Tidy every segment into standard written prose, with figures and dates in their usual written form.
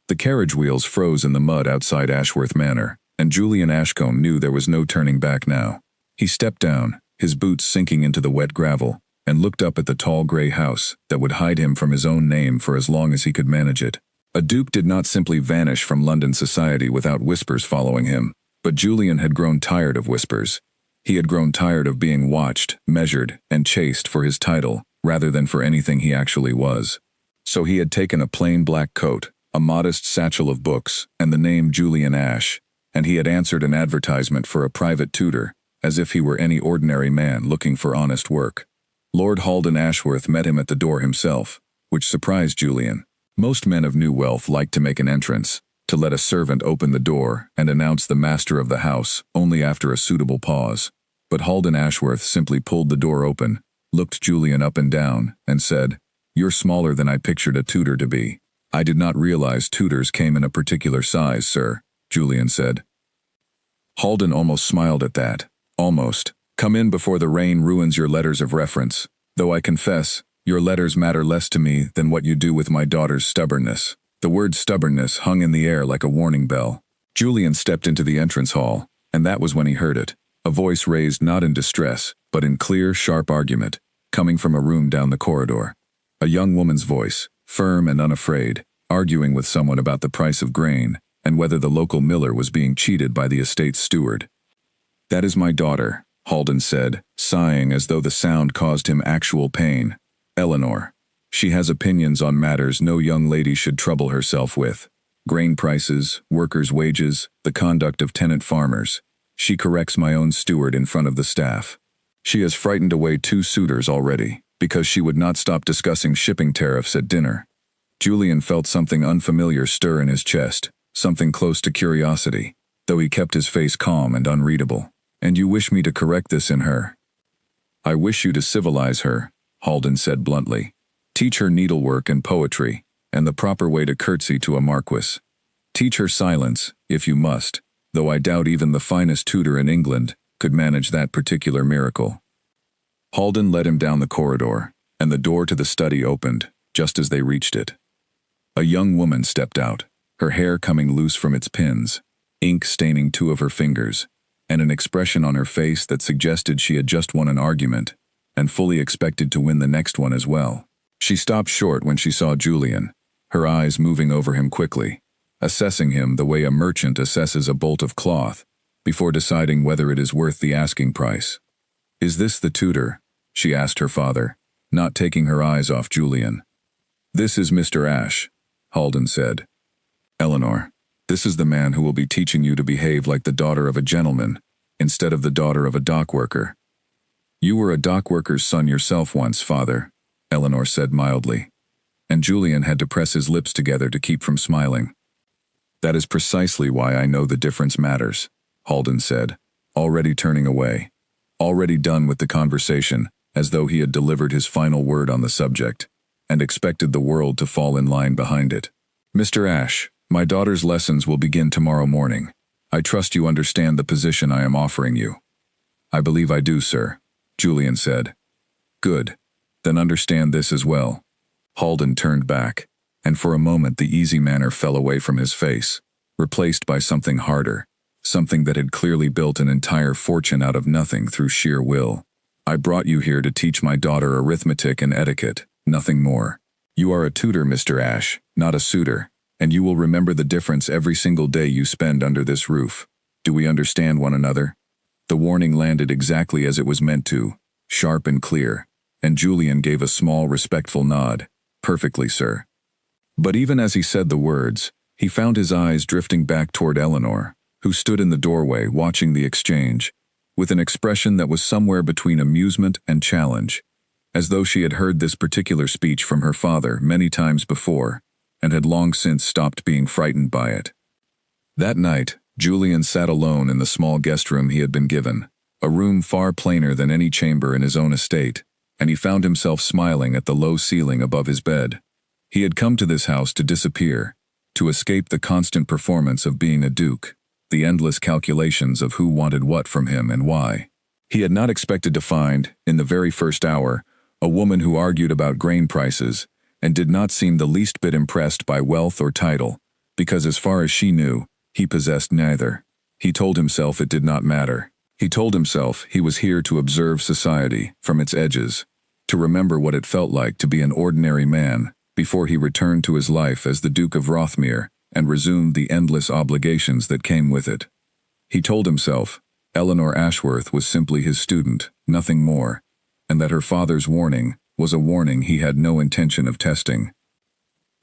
The carriage wheels froze in the mud outside Ashworth Manor, and Julian Ashcombe knew there was no turning back now. He stepped down, his boots sinking into the wet gravel, and looked up at the tall grey house that would hide him from his own name for as long as he could manage it. A duke did not simply vanish from London society without whispers following him, but Julian had grown tired of whispers. He had grown tired of being watched, measured, and chased for his title, rather than for anything he actually was. So he had taken a plain black coat, a modest satchel of books, and the name Julian Ash, and he had answered an advertisement for a private tutor, as if he were any ordinary man looking for honest work. Lord Halden Ashworth met him at the door himself, which surprised Julian. Most men of new wealth liked to make an entrance, to let a servant open the door and announce the master of the house only after a suitable pause. But Halden Ashworth simply pulled the door open, looked Julian up and down, and said, "You're smaller than I pictured a tutor to be." "I did not realize tutors came in a particular size, sir," Julian said. Halden almost smiled at that. Almost. "Come in before the rain ruins your letters of reference, though I confess, your letters matter less to me than what you do with my daughter's stubbornness." The word stubbornness hung in the air like a warning bell. Julian stepped into the entrance hall, and that was when he heard it. A voice raised not in distress, but in clear, sharp argument, coming from a room down the corridor. A young woman's voice, firm and unafraid, arguing with someone about the price of grain, and whether the local miller was being cheated by the estate's steward. "That is my daughter," Halden said, sighing as though the sound caused him actual pain. "Eleanor. She has opinions on matters no young lady should trouble herself with. Grain prices, workers' wages, the conduct of tenant farmers. She corrects my own steward in front of the staff. She has frightened away 2 suitors already, because she would not stop discussing shipping tariffs at dinner." Julian felt something unfamiliar stir in his chest, something close to curiosity, though he kept his face calm and unreadable. "And you wish me to correct this in her?" "I wish you to civilize her," Halden said bluntly. "Teach her needlework and poetry, and the proper way to curtsy to a marquis. Teach her silence, if you must, though I doubt even the finest tutor in England could manage that particular miracle." Halden led him down the corridor, and the door to the study opened, just as they reached it. A young woman stepped out, her hair coming loose from its pins, ink staining 2 of her fingers, and an expression on her face that suggested she had just won an argument, and fully expected to win the next one as well. She stopped short when she saw Julian, her eyes moving over him quickly, assessing him the way a merchant assesses a bolt of cloth, before deciding whether it is worth the asking price. "Is this the tutor?" she asked her father, not taking her eyes off Julian. "This is Mr. Ash," Halden said. "Eleanor, this is the man who will be teaching you to behave like the daughter of a gentleman, instead of the daughter of a dock worker." "You were a dock worker's son yourself once, father," Eleanor said mildly, and Julian had to press his lips together to keep from smiling. "That is precisely why I know the difference matters," Halden said, already turning away, already done with the conversation, as though he had delivered his final word on the subject, and expected the world to fall in line behind it. "Mr. Ash, my daughter's lessons will begin tomorrow morning. I trust you understand the position I am offering you." "I believe I do, sir," Julian said. "Good. Then understand this as well." Halden turned back, and for a moment the easy manner fell away from his face, replaced by something harder, something that had clearly built an entire fortune out of nothing through sheer will. "I brought you here to teach my daughter arithmetic and etiquette, nothing more. You are a tutor, Mr. Ash, not a suitor, and you will remember the difference every single day you spend under this roof. Do we understand one another?" The warning landed exactly as it was meant to, sharp and clear, and Julian gave a small, respectful nod. "Perfectly, sir." But even as he said the words, he found his eyes drifting back toward Eleanor, who stood in the doorway watching the exchange, with an expression that was somewhere between amusement and challenge, as though she had heard this particular speech from her father many times before, and had long since stopped being frightened by it. That night, Julian sat alone in the small guest room he had been given, a room far plainer than any chamber in his own estate, and he found himself smiling at the low ceiling above his bed. He had come to this house to disappear, to escape the constant performance of being a duke, the endless calculations of who wanted what from him and why. He had not expected to find, in the very first hour, a woman who argued about grain prices, and did not seem the least bit impressed by wealth or title, because as far as she knew, he possessed neither. He told himself it did not matter. He told himself he was here to observe society from its edges, to remember what it felt like to be an ordinary man before he returned to his life as the Duke of Rothmere and resumed the endless obligations that came with it. He told himself Eleanor Ashworth was simply his student, nothing more, and that her father's warning was a warning he had no intention of testing.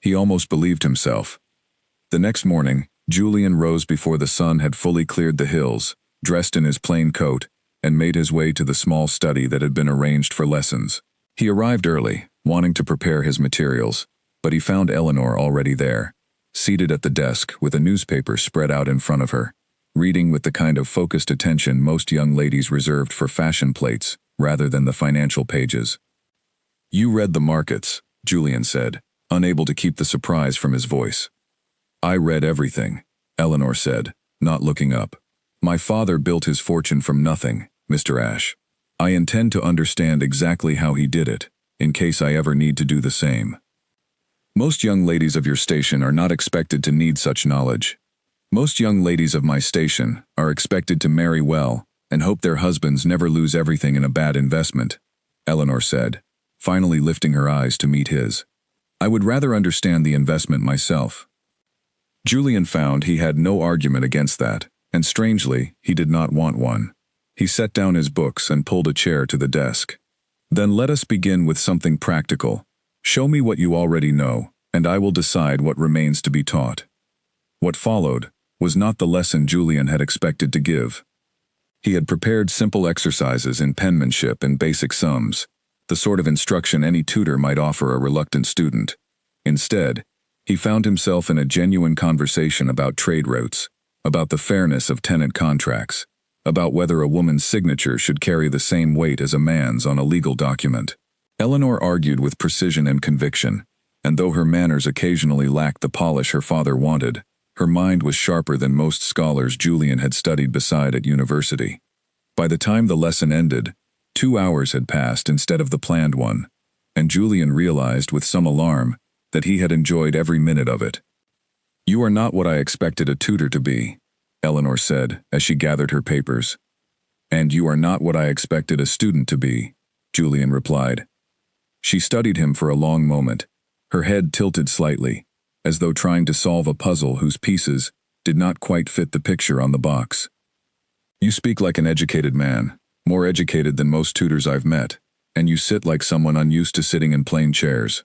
He almost believed himself. The next morning, Julian rose before the sun had fully cleared the hills, dressed in his plain coat, and made his way to the small study that had been arranged for lessons. He arrived early, wanting to prepare his materials, but he found Eleanor already there, seated at the desk with a newspaper spread out in front of her, reading with the kind of focused attention most young ladies reserved for fashion plates rather than the financial pages. "You read the markets," Julian said, unable to keep the surprise from his voice. "I read everything," Eleanor said, not looking up. "My father built his fortune from nothing, Mr. Ash. I intend to understand exactly how he did it, in case I ever need to do the same. Most young ladies of your station are not expected to need such knowledge. Most young ladies of my station are expected to marry well and hope their husbands never lose everything in a bad investment," Eleanor said, finally lifting her eyes to meet his. "I would rather understand the investment myself." Julian found he had no argument against that, and strangely, he did not want one. He set down his books and pulled a chair to the desk. "Then let us begin with something practical. Show me what you already know, and I will decide what remains to be taught." What followed was not the lesson Julian had expected to give. He had prepared simple exercises in penmanship and basic sums, the sort of instruction any tutor might offer a reluctant student. Instead, he found himself in a genuine conversation about trade routes, about the fairness of tenant contracts, about whether a woman's signature should carry the same weight as a man's on a legal document. Eleanor argued with precision and conviction, and though her manners occasionally lacked the polish her father wanted, her mind was sharper than most scholars Julian had studied beside at university. By the time the lesson ended, 2 hours had passed instead of the planned one, and Julian realized with some alarm that he had enjoyed every minute of it. "You are not what I expected a tutor to be," Eleanor said as she gathered her papers. "And you are not what I expected a student to be," Julian replied. She studied him for a long moment, her head tilted slightly, as though trying to solve a puzzle whose pieces did not quite fit the picture on the box. "You speak like an educated man, more educated than most tutors I've met, and you sit like someone unused to sitting in plain chairs."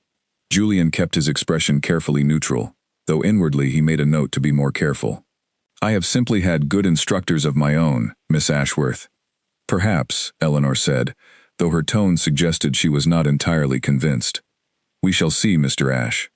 Julian kept his expression carefully neutral, though inwardly he made a note to be more careful. "I have simply had good instructors of my own, Miss Ashworth." "Perhaps," Eleanor said, though her tone suggested she was not entirely convinced. "We shall see, Mr. Ash."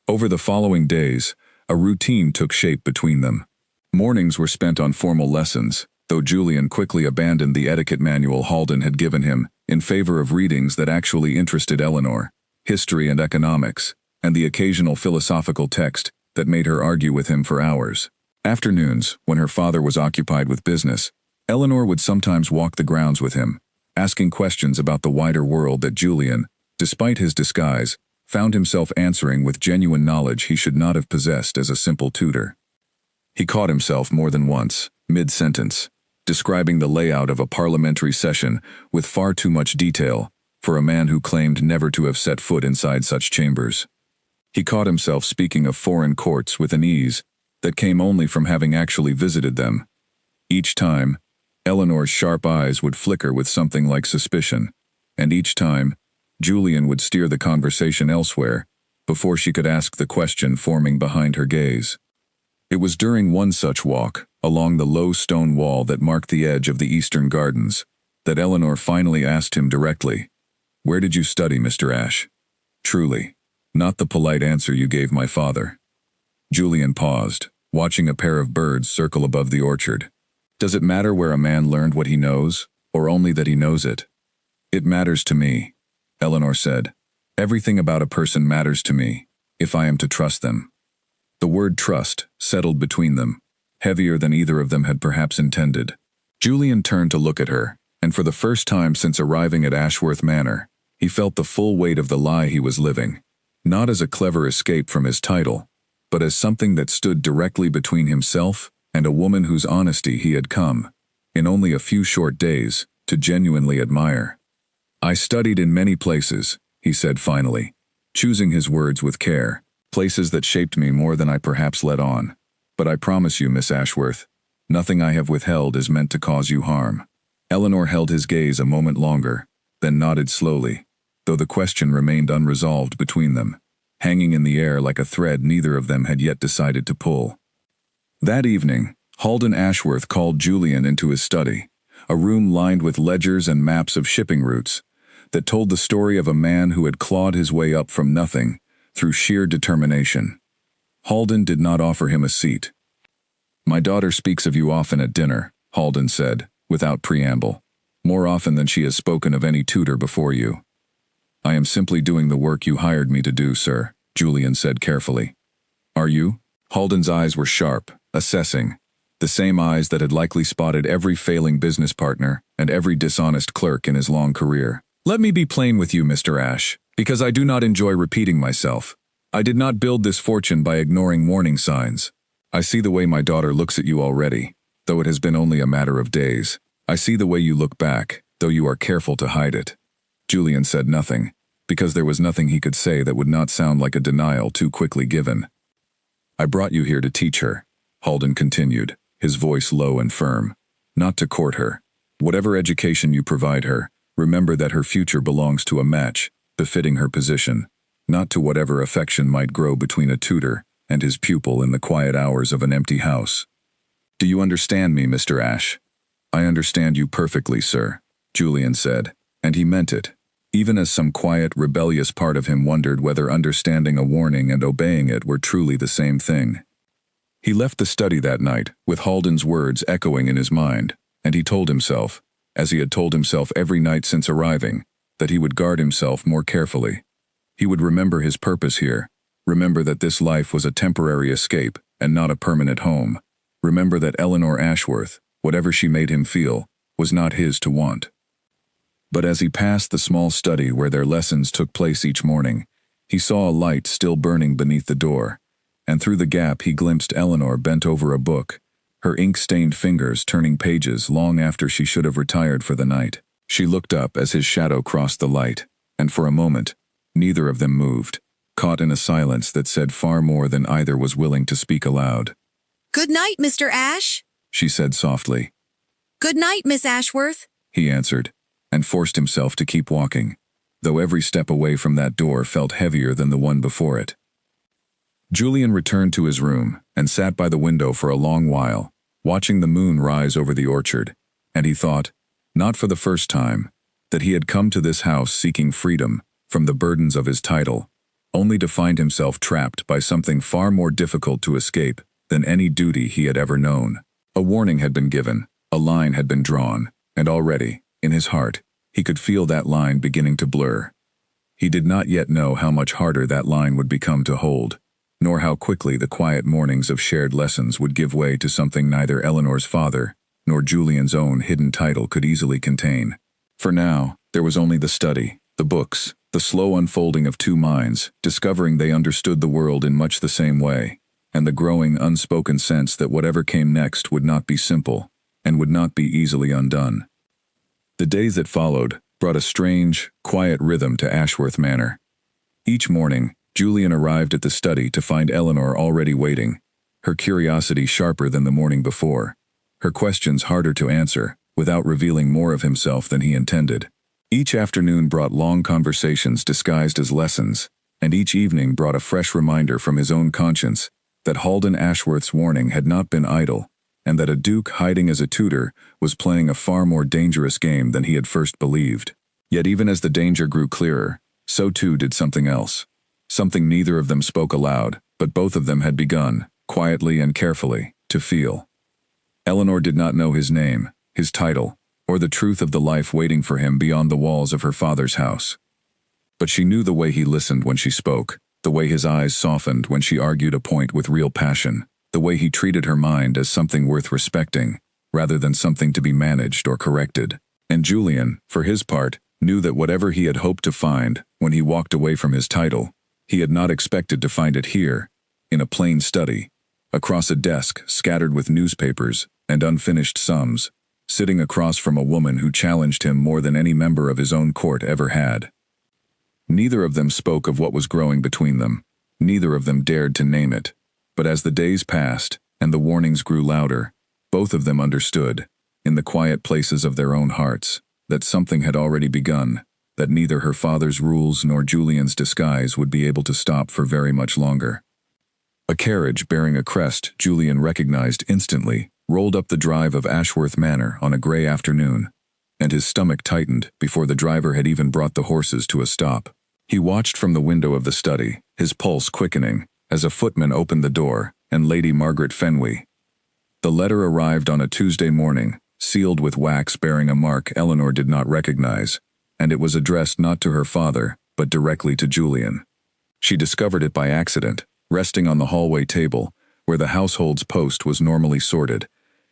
Over the following days, a routine took shape between them. Mornings were spent on formal lessons, though Julian quickly abandoned the etiquette manual Halden had given him in favor of readings that actually interested Eleanor, history and economics, and the occasional philosophical text that made her argue with him for hours. Afternoons, when her father was occupied with business, Eleanor would sometimes walk the grounds with him, asking questions about the wider world that Julian, despite his disguise, found himself answering with genuine knowledge he should not have possessed as a simple tutor. He caught himself more than once, mid-sentence, describing the layout of a parliamentary session with far too much detail for a man who claimed never to have set foot inside such chambers. He caught himself speaking of foreign courts with an ease that came only from having actually visited them. Each time, Eleanor's sharp eyes would flicker with something like suspicion, and each time, Julian would steer the conversation elsewhere before she could ask the question forming behind her gaze. It was during one such walk, along the low stone wall that marked the edge of the eastern gardens, that Eleanor finally asked him directly, "Where did you study, Mr. Ash?" "Truly, not the polite answer you gave my father." Julian paused, watching a pair of birds circle above the orchard. "Does it matter where a man learned what he knows, or only that he knows it?" "It matters to me," Eleanor said. "Everything about a person matters to me, if I am to trust them." The word trust settled between them, heavier than either of them had perhaps intended. Julian turned to look at her, and for the first time since arriving at Ashworth Manor, he felt the full weight of the lie he was living, not as a clever escape from his title, but as something that stood directly between himself and a woman whose honesty he had come, in only a few short days, to genuinely admire. "I studied in many places," he said finally, choosing his words with care, "places that shaped me more than I perhaps let on. But I promise you, Miss Ashworth, nothing I have withheld is meant to cause you harm." Eleanor held his gaze a moment longer, then nodded slowly, though the question remained unresolved between them, hanging in the air like a thread neither of them had yet decided to pull. That evening, Halden Ashworth called Julian into his study, a room lined with ledgers and maps of shipping routes that told the story of a man who had clawed his way up from nothing through sheer determination. Halden did not offer him a seat. "My daughter speaks of you often at dinner," Halden said, without preamble, "more often than she has spoken of any tutor before you." "I am simply doing the work you hired me to do, sir," Julian said carefully. "Are you?" Halden's eyes were sharp, assessing, the same eyes that had likely spotted every failing business partner and every dishonest clerk in his long career. "Let me be plain with you, Mr. Ash, because I do not enjoy repeating myself. I did not build this fortune by ignoring warning signs. I see the way my daughter looks at you already, though it has been only a matter of days. I see the way you look back, though you are careful to hide it." Julian said nothing, because there was nothing he could say that would not sound like a denial too quickly given. "I brought you here to teach her," Halden continued, his voice low and firm, "not to court her. Whatever education you provide her, remember that her future belongs to a match, befitting her position, not to whatever affection might grow between a tutor and his pupil in the quiet hours of an empty house. Do you understand me, Mr. Ash?" "I understand you perfectly, sir," Julian said, and he meant it, even as some quiet, rebellious part of him wondered whether understanding a warning and obeying it were truly the same thing. He left the study that night, with Halden's words echoing in his mind, and he told himself, as he had told himself every night since arriving, that he would guard himself more carefully. He would remember his purpose here, remember that this life was a temporary escape and not a permanent home, remember that Eleanor Ashworth, whatever she made him feel, was not his to want. But as he passed the small study where their lessons took place each morning, he saw a light still burning beneath the door, and through the gap he glimpsed Eleanor bent over a book, her ink-stained fingers turning pages long after she should have retired for the night. She looked up as his shadow crossed the light, and for a moment, neither of them moved, caught in a silence that said far more than either was willing to speak aloud. "Good night, Mr. Ash," she said softly. "Good night, Miss Ashworth," he answered, and forced himself to keep walking, though every step away from that door felt heavier than the one before it. Julian returned to his room and sat by the window for a long while, watching the moon rise over the orchard, and he thought, not for the first time, that he had come to this house seeking freedom from the burdens of his title, only to find himself trapped by something far more difficult to escape than any duty he had ever known. A warning had been given, a line had been drawn, and already, in his heart, he could feel that line beginning to blur. He did not yet know how much harder that line would become to hold, nor how quickly the quiet mornings of shared lessons would give way to something neither Eleanor's father nor Julian's own hidden title could easily contain. For now, there was only the study, the books, the slow unfolding of two minds, discovering they understood the world in much the same way, and the growing unspoken sense that whatever came next would not be simple, and would not be easily undone. The days that followed brought a strange, quiet rhythm to Ashworth Manor. Each morning, Julian arrived at the study to find Eleanor already waiting, her curiosity sharper than the morning before, her questions harder to answer, without revealing more of himself than he intended. Each afternoon brought long conversations disguised as lessons, and each evening brought a fresh reminder from his own conscience that Halden Ashworth's warning had not been idle, and that a duke hiding as a tutor was playing a far more dangerous game than he had first believed. Yet even as the danger grew clearer, so too did something else. Something neither of them spoke aloud, but both of them had begun, quietly and carefully, to feel. Eleanor did not know his name, his title, or the truth of the life waiting for him beyond the walls of her father's house. But she knew the way he listened when she spoke, the way his eyes softened when she argued a point with real passion, the way he treated her mind as something worth respecting, rather than something to be managed or corrected. And Julian, for his part, knew that whatever he had hoped to find when he walked away from his title, he had not expected to find it here, in a plain study, across a desk scattered with newspapers and unfinished sums, sitting across from a woman who challenged him more than any member of his own court ever had. Neither of them spoke of what was growing between them. Neither of them dared to name it. But as the days passed and the warnings grew louder, both of them understood, in the quiet places of their own hearts, that something had already begun, that neither her father's rules nor Julian's disguise would be able to stop for very much longer. A carriage bearing a crest Julian recognized instantly rolled up the drive of Ashworth Manor on a gray afternoon, and his stomach tightened before the driver had even brought the horses to a stop. He watched from the window of the study, his pulse quickening, as a footman opened the door, and Lady Margaret Fenway. The letter arrived on a Tuesday morning, sealed with wax bearing a mark Eleanor did not recognize, and it was addressed not to her father, but directly to Julian. She discovered it by accident, resting on the hallway table, where the household's post was normally sorted,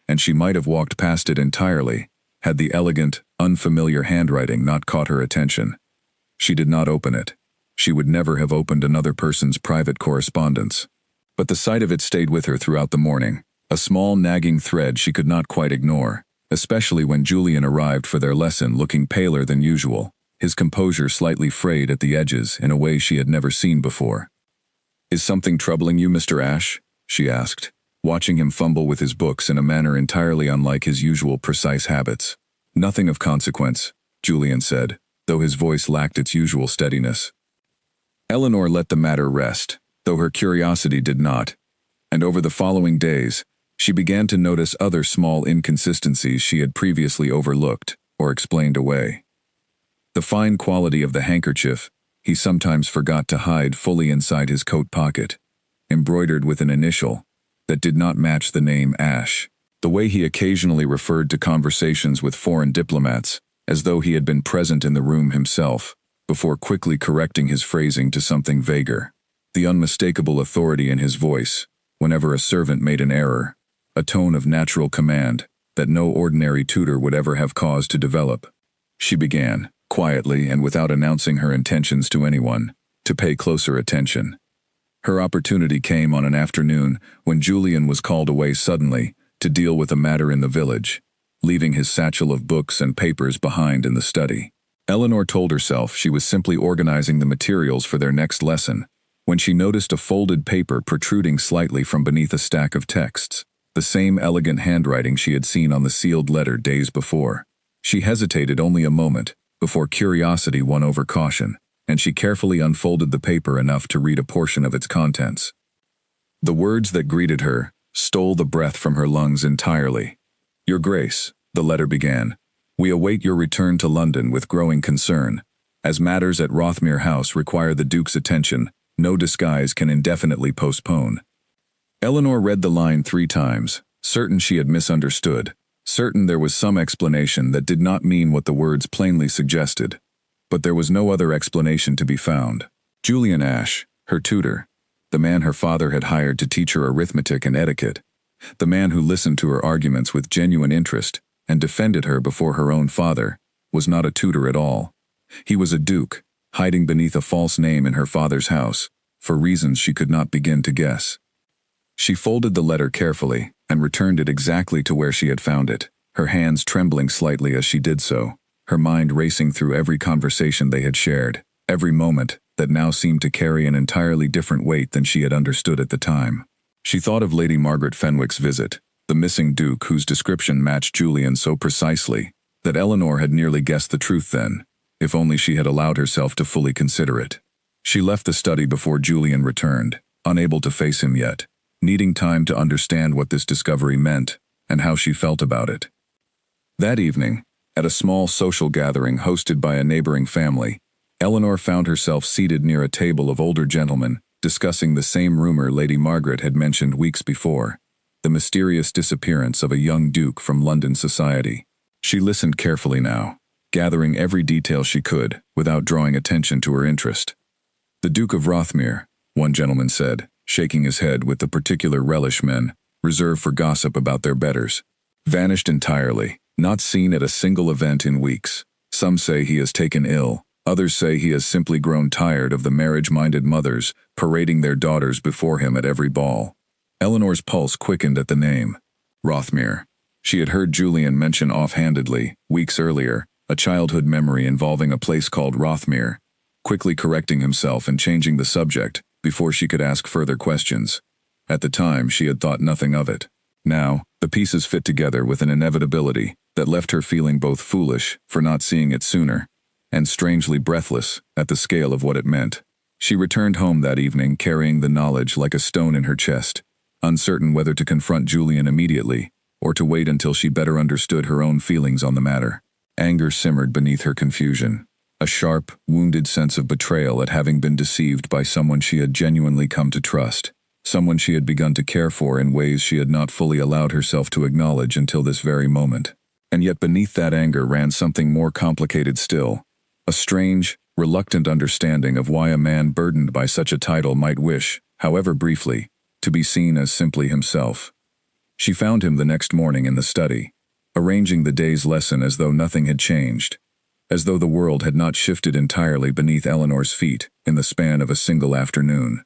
and she might have walked past it entirely, had the elegant, unfamiliar handwriting not caught her attention. She did not open it. She would never have opened another person's private correspondence. But the sight of it stayed with her throughout the morning, a small nagging thread she could not quite ignore, especially when Julian arrived for their lesson looking paler than usual, his composure slightly frayed at the edges in a way she had never seen before. "Is something troubling you, Mr. Ashe?" she asked, watching him fumble with his books in a manner entirely unlike his usual precise habits. "Nothing of consequence," Julian said, though his voice lacked its usual steadiness. Eleanor let the matter rest, though her curiosity did not, and over the following days, she began to notice other small inconsistencies she had previously overlooked or explained away. The fine quality of the handkerchief he sometimes forgot to hide fully inside his coat pocket, embroidered with an initial that did not match the name Ashe. The way he occasionally referred to conversations with foreign diplomats, as though he had been present in the room himself, before quickly correcting his phrasing to something vaguer. The unmistakable authority in his voice, whenever a servant made an error, a tone of natural command that no ordinary tutor would ever have cause to develop. She began, quietly and without announcing her intentions to anyone, to pay closer attention. Her opportunity came on an afternoon when Julian was called away suddenly to deal with a matter in the village, leaving his satchel of books and papers behind in the study. Eleanor told herself she was simply organizing the materials for their next lesson, when she noticed a folded paper protruding slightly from beneath a stack of texts, the same elegant handwriting she had seen on the sealed letter days before. She hesitated only a moment, before curiosity won over caution, and she carefully unfolded the paper enough to read a portion of its contents. The words that greeted her stole the breath from her lungs entirely. "Your Grace," the letter began, "we await your return to London with growing concern. As matters at Rothmere House require the Duke's attention, no disguise can indefinitely postpone." Eleanor read the line 3 times, certain she had misunderstood, certain there was some explanation that did not mean what the words plainly suggested. But there was no other explanation to be found. Julian Ashe, her tutor, the man her father had hired to teach her arithmetic and etiquette, the man who listened to her arguments with genuine interest and defended her before her own father, was not a tutor at all. He was a duke, hiding beneath a false name in her father's house, for reasons she could not begin to guess. She folded the letter carefully and returned it exactly to where she had found it, her hands trembling slightly as she did so, her mind racing through every conversation they had shared, every moment that now seemed to carry an entirely different weight than she had understood at the time. She thought of Lady Margaret Fenwick's visit, the missing duke whose description matched Julian so precisely that Eleanor had nearly guessed the truth then, if only she had allowed herself to fully consider it. She left the study before Julian returned, unable to face him yet, needing time to understand what this discovery meant and how she felt about it. That evening, at a small social gathering hosted by a neighboring family, Eleanor found herself seated near a table of older gentlemen discussing the same rumor Lady Margaret had mentioned weeks before, the mysterious disappearance of a young duke from London society. She listened carefully now, gathering every detail she could without drawing attention to her interest. "The Duke of Rothmere," one gentleman said, shaking his head with the particular relish men reserve for gossip about their betters, "vanished entirely, not seen at a single event in weeks. Some say he has taken ill, Others say he has simply grown tired of the marriage-minded mothers parading their daughters before him at every ball. Eleanor's pulse quickened at the name. Rothmere. She had heard Julian mention offhandedly, weeks earlier, a childhood memory involving a place called Rothmere, quickly correcting himself and changing the subject before she could ask further questions. At the time, she had thought nothing of it. Now, the pieces fit together with an inevitability that left her feeling both foolish for not seeing it sooner and strangely breathless at the scale of what it meant. She returned home that evening carrying the knowledge like a stone in her chest, uncertain whether to confront Julian immediately or to wait until she better understood her own feelings on the matter. Anger simmered beneath her confusion, a sharp, wounded sense of betrayal at having been deceived by someone she had genuinely come to trust, someone she had begun to care for in ways she had not fully allowed herself to acknowledge until this very moment. And yet beneath that anger ran something more complicated still, a strange, reluctant understanding of why a man burdened by such a title might wish, however briefly, to be seen as simply himself. She found him the next morning in the study, arranging the day's lesson as though nothing had changed, as though the world had not shifted entirely beneath Eleanor's feet in the span of a single afternoon.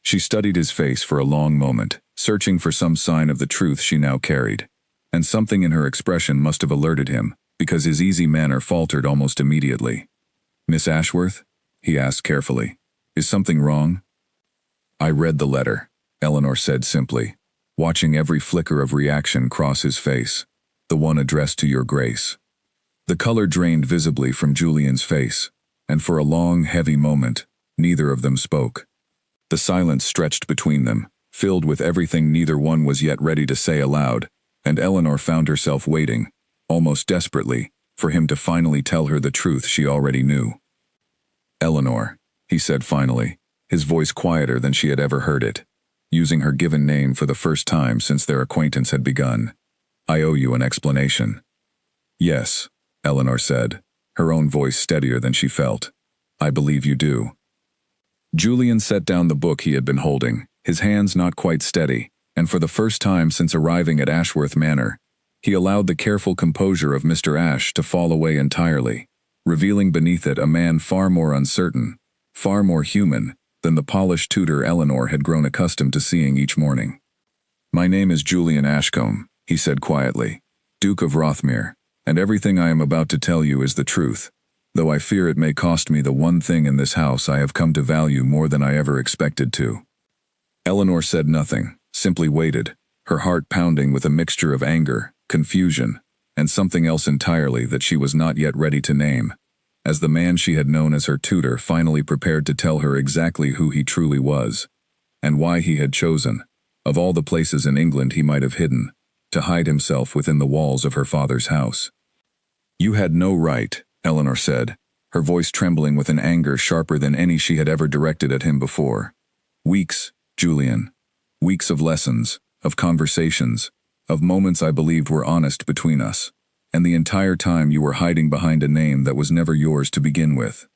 She studied his face for a long moment, searching for some sign of the truth she now carried, and something in her expression must have alerted him, because his easy manner faltered almost immediately. "Miss Ashworth?" he asked carefully. "Is something wrong?" "I read the letter," Eleanor said simply, watching every flicker of reaction cross his face. "The one addressed to your grace." The color drained visibly from Julian's face, and for a long, heavy moment, neither of them spoke. The silence stretched between them, filled with everything neither one was yet ready to say aloud, and Eleanor found herself waiting, almost desperately, for him to finally tell her the truth she already knew. "Eleanor," he said finally, his voice quieter than she had ever heard it, using her given name for the first time since their acquaintance had begun. "I owe you an explanation." "Yes," Eleanor said, her own voice steadier than she felt. "I believe you do." Julian set down the book he had been holding, his hands not quite steady, and for the first time since arriving at Ashworth Manor, he allowed the careful composure of Mr. Ashe to fall away entirely, revealing beneath it a man far more uncertain, far more human, than the polished tutor Eleanor had grown accustomed to seeing each morning. "My name is Julian Ashcombe," he said quietly, "Duke of Rothmere, and everything I am about to tell you is the truth, though I fear it may cost me the one thing in this house I have come to value more than I ever expected to." Eleanor said nothing, simply waited, her heart pounding with a mixture of anger, confusion, and something else entirely that she was not yet ready to name, as the man she had known as her tutor finally prepared to tell her exactly who he truly was, and why he had chosen, of all the places in England he might have hidden, to hide himself within the walls of her father's house. "You had no right," Eleanor said, her voice trembling with an anger sharper than any she had ever directed at him before. "Weeks, Julian. Weeks of lessons, of conversations, of moments I believed were honest between us, and the entire time you were hiding behind a name that was never yours to begin with."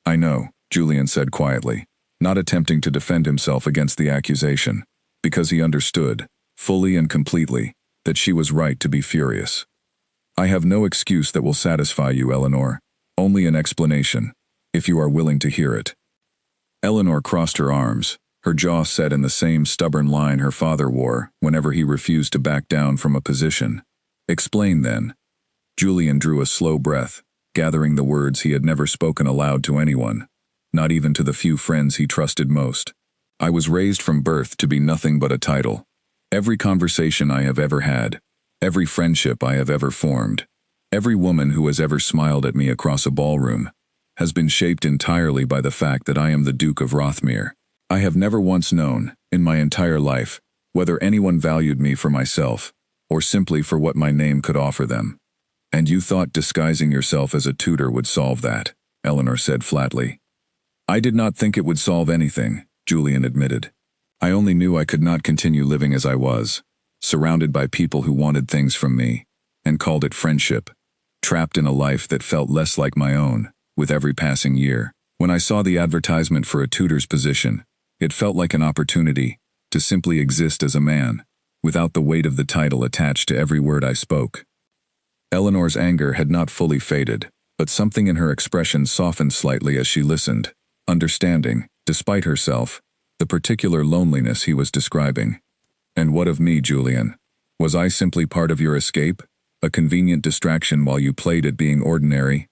"I know," Julian said quietly, not attempting to defend himself against the accusation, because he understood, fully and completely, that she was right to be furious. "I have no excuse that will satisfy you, Eleanor, only an explanation, if you are willing to hear it." Eleanor crossed her arms, her jaw set in the same stubborn line her father wore whenever he refused to back down from a position. "Explain then." Julian drew a slow breath, gathering the words he had never spoken aloud to anyone, not even to the few friends he trusted most. "I was raised from birth to be nothing but a title. Every conversation I have ever had, every friendship I have ever formed, every woman who has ever smiled at me across a ballroom, has been shaped entirely by the fact that I am the Duke of Rothmere. I have never once known, in my entire life, whether anyone valued me for myself, or simply for what my name could offer them. And you thought disguising yourself as a tutor would solve that," Eleanor said flatly. "I did not think it would solve anything," Julian admitted. "I only knew I could not continue living as I was, surrounded by people who wanted things from me, and called it friendship, trapped in a life that felt less like my own, with every passing year. When I saw the advertisement for a tutor's position, it felt like an opportunity to simply exist as a man, without the weight of the title attached to every word I spoke." Eleanor's anger had not fully faded, but something in her expression softened slightly as she listened, understanding, despite herself, the particular loneliness he was describing. And what of me, Julian? Was I simply part of your escape? A convenient distraction while you played at being ordinary?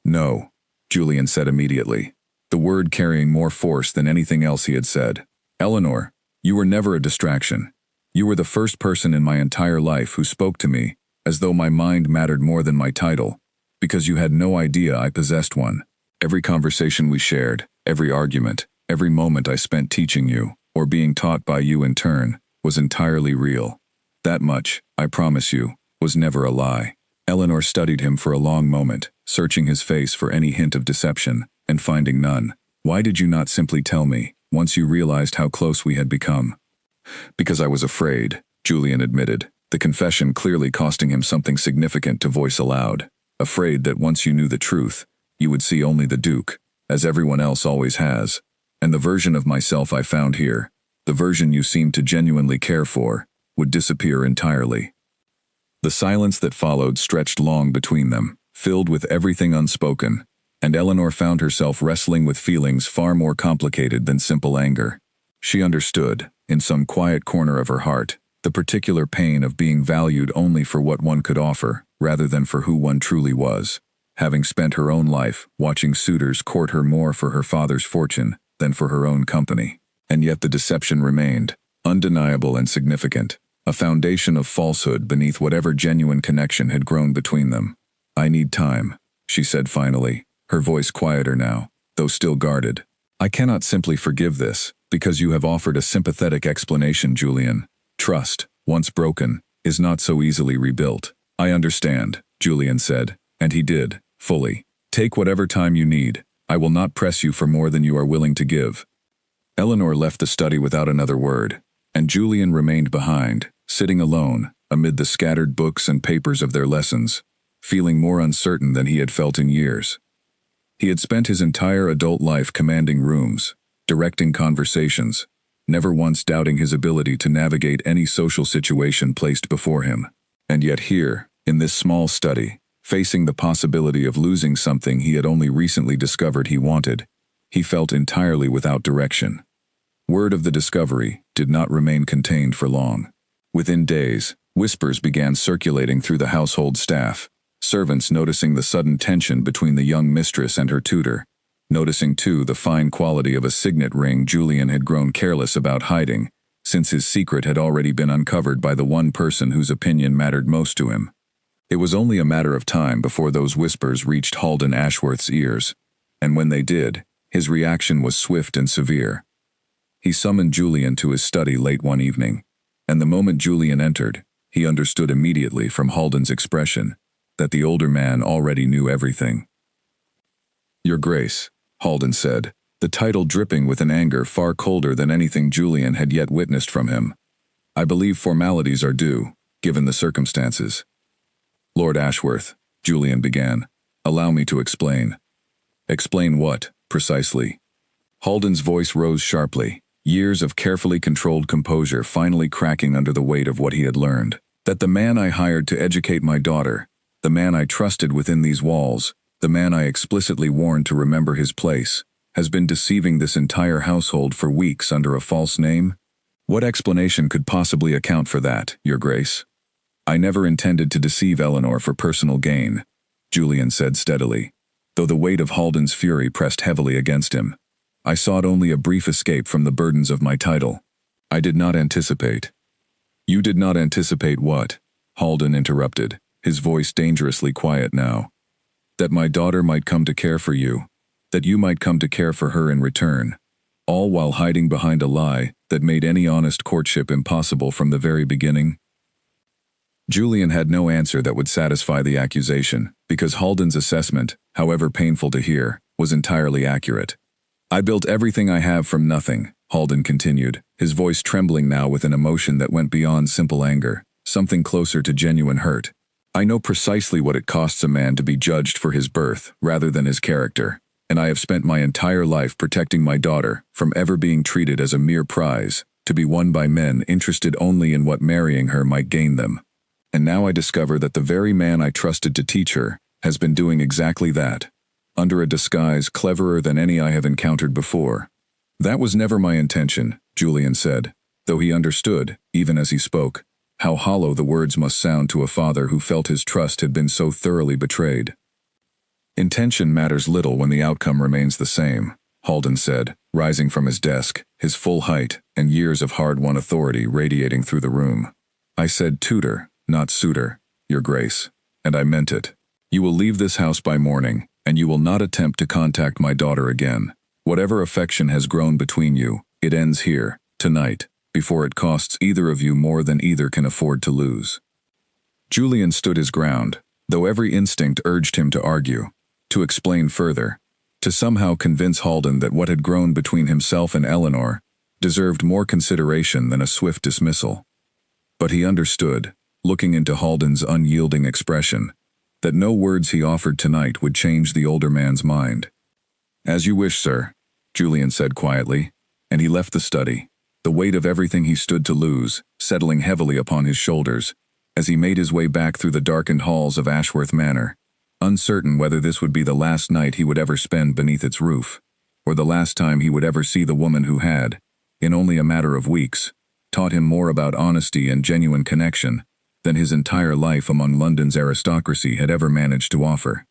No, Julian said immediately, the word carrying more force than anything else he had said. Eleanor, you were never a distraction. You were the first person in my entire life who spoke to me, as though my mind mattered more than my title, because you had no idea I possessed one. Every conversation we shared, every argument, every moment I spent teaching you, or being taught by you in turn, was entirely real. That much, I promise you, was never a lie. Eleanor studied him for a long moment, searching his face for any hint of deception, and finding none. Why did you not simply tell me, once you realized how close we had become? Because I was afraid, Julian admitted, the confession clearly costing him something significant to voice aloud. Afraid that once you knew the truth, you would see only the Duke, as everyone else always has. And the version of myself I found here, the version you seemed to genuinely care for, would disappear entirely. The silence that followed stretched long between them, filled with everything unspoken, and Eleanor found herself wrestling with feelings far more complicated than simple anger. She understood, in some quiet corner of her heart, the particular pain of being valued only for what one could offer, rather than for who one truly was, having spent her own life watching suitors court her more for her father's fortune than for her own company. And yet the deception remained, undeniable and significant, a foundation of falsehood beneath whatever genuine connection had grown between them. I need time, she said finally, her voice quieter now, though still guarded. I cannot simply forgive this, because you have offered a sympathetic explanation, Julian. Trust, once broken, is not so easily rebuilt. I understand, Julian said, and he did, fully. Take whatever time you need. I will not press you for more than you are willing to give. Eleanor left the study without another word, and Julian remained behind, sitting alone, amid the scattered books and papers of their lessons, feeling more uncertain than he had felt in years. He had spent his entire adult life commanding rooms, directing conversations, never once doubting his ability to navigate any social situation placed before him. And yet here, in this small study, facing the possibility of losing something he had only recently discovered he wanted, he felt entirely without direction. Word of the discovery did not remain contained for long. Within days, whispers began circulating through the household staff, servants noticing the sudden tension between the young mistress and her tutor, noticing too the fine quality of a signet ring Julian had grown careless about hiding, since his secret had already been uncovered by the one person whose opinion mattered most to him. It was only a matter of time before those whispers reached Halden Ashworth's ears, and when they did, his reaction was swift and severe. He summoned Julian to his study late one evening, and the moment Julian entered, he understood immediately from Halden's expression that the older man already knew everything. Your Grace, Halden said, the title dripping with an anger far colder than anything Julian had yet witnessed from him. I believe formalities are due, given the circumstances. Lord Ashworth, Julian began, allow me to explain. Explain what, precisely? Halden's voice rose sharply, years of carefully controlled composure finally cracking under the weight of what he had learned. That the man I hired to educate my daughter, the man I trusted within these walls, the man I explicitly warned to remember his place, has been deceiving this entire household for weeks under a false name? What explanation could possibly account for that, Your Grace? I never intended to deceive Eleanor for personal gain, Julian said steadily, though the weight of Halden's fury pressed heavily against him. I sought only a brief escape from the burdens of my title. I did not anticipate. You did not anticipate what? Halden interrupted, his voice dangerously quiet now. That my daughter might come to care for you, that you might come to care for her in return, all while hiding behind a lie that made any honest courtship impossible from the very beginning? Julian had no answer that would satisfy the accusation, because Halden's assessment, however painful to hear, was entirely accurate. I built everything I have from nothing, Halden continued, his voice trembling now with an emotion that went beyond simple anger, something closer to genuine hurt. I know precisely what it costs a man to be judged for his birth rather than his character, and I have spent my entire life protecting my daughter from ever being treated as a mere prize, to be won by men interested only in what marrying her might gain them. And now I discover that the very man I trusted to teach her, has been doing exactly that, under a disguise cleverer than any I have encountered before. That was never my intention, Julian said, though he understood, even as he spoke, how hollow the words must sound to a father who felt his trust had been so thoroughly betrayed. Intention matters little when the outcome remains the same, Halden said, rising from his desk, his full height and years of hard-won authority radiating through the room. I said tutor, not suitor, Your Grace, and I meant it. You will leave this house by morning, and you will not attempt to contact my daughter again. Whatever affection has grown between you, it ends here, tonight, before it costs either of you more than either can afford to lose. Julian stood his ground, though every instinct urged him to argue, to explain further, to somehow convince Halden that what had grown between himself and Eleanor deserved more consideration than a swift dismissal. But he understood, looking into Halden's unyielding expression, that no words he offered tonight would change the older man's mind. As you wish, sir, Julian said quietly, and he left the study, the weight of everything he stood to lose settling heavily upon his shoulders as he made his way back through the darkened halls of Ashworth Manor, uncertain whether this would be the last night he would ever spend beneath its roof, or the last time he would ever see the woman who had, in only a matter of weeks, taught him more about honesty and genuine connection than his entire life among London's aristocracy had ever managed to offer.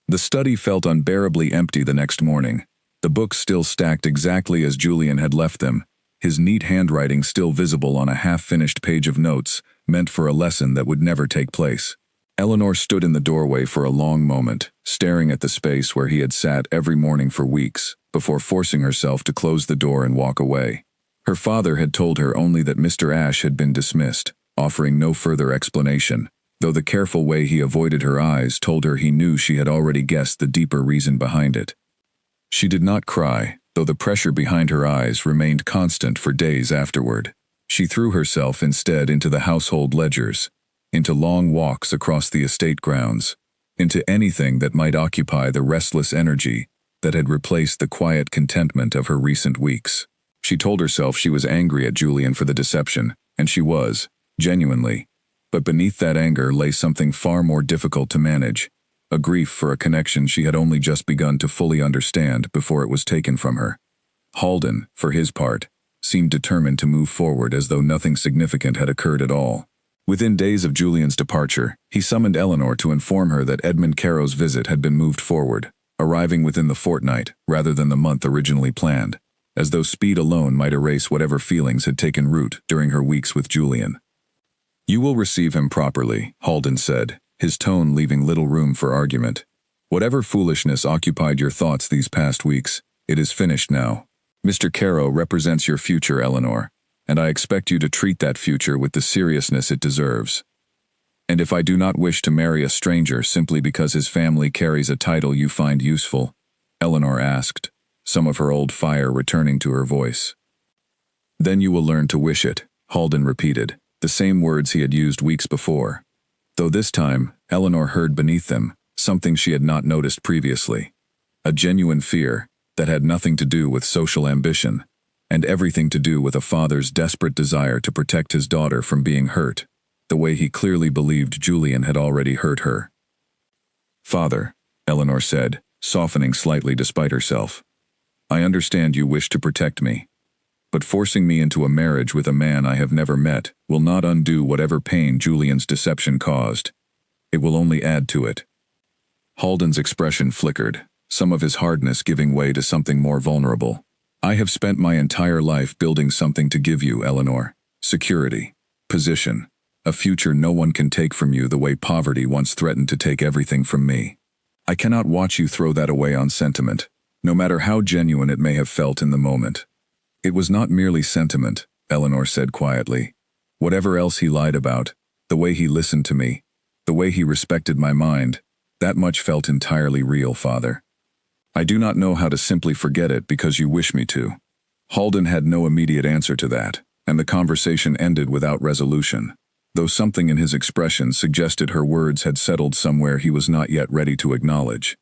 The study felt unbearably empty the next morning, the books still stacked exactly as Julian had left them, his neat handwriting still visible on a half-finished page of notes meant for a lesson that would never take place. Eleanor stood in the doorway for a long moment, staring at the space where he had sat every morning for weeks, before forcing herself to close the door and walk away. Her father had told her only that Mr. Ashe had been dismissed, offering no further explanation, though the careful way he avoided her eyes told her he knew she had already guessed the deeper reason behind it. She did not cry, though the pressure behind her eyes remained constant for days afterward. She threw herself instead into the household ledgers, into long walks across the estate grounds, into anything that might occupy the restless energy that had replaced the quiet contentment of her recent weeks. She told herself she was angry at Julian for the deception, and she was, genuinely. But beneath that anger lay something far more difficult to manage, a grief for a connection she had only just begun to fully understand before it was taken from her. Halden, for his part, seemed determined to move forward as though nothing significant had occurred at all. Within days of Julian's departure, he summoned Eleanor to inform her that Edmund Caro's visit had been moved forward, arriving within the fortnight rather than the month originally planned, as though speed alone might erase whatever feelings had taken root during her weeks with Julian. You will receive him properly, Halden said, his tone leaving little room for argument. Whatever foolishness occupied your thoughts these past weeks, it is finished now. Mr. Caro represents your future, Eleanor, and I expect you to treat that future with the seriousness it deserves. And if I do not wish to marry a stranger simply because his family carries a title you find useful, Eleanor asked, some of her old fire returning to her voice. Then you will learn to wish it, Halden repeated, the same words he had used weeks before, though this time Eleanor heard beneath them something she had not noticed previously, a genuine fear that had nothing to do with social ambition and everything to do with a father's desperate desire to protect his daughter from being hurt, the way he clearly believed Julian had already hurt her. Father, Eleanor said, softening slightly despite herself, I understand you wish to protect me, but forcing me into a marriage with a man I have never met will not undo whatever pain Julian's deception caused. It will only add to it. Halden's expression flickered, some of his hardness giving way to something more vulnerable. I have spent my entire life building something to give you, Eleanor. Security, position, a future no one can take from you the way poverty once threatened to take everything from me. I cannot watch you throw that away on sentiment, no matter how genuine it may have felt in the moment. It was not merely sentiment, Eleanor said quietly. Whatever else he lied about, the way he listened to me, the way he respected my mind, that much felt entirely real, Father. I do not know how to simply forget it because you wish me to. Halden had no immediate answer to that, and the conversation ended without resolution, though something in his expression suggested her words had settled somewhere he was not yet ready to acknowledge.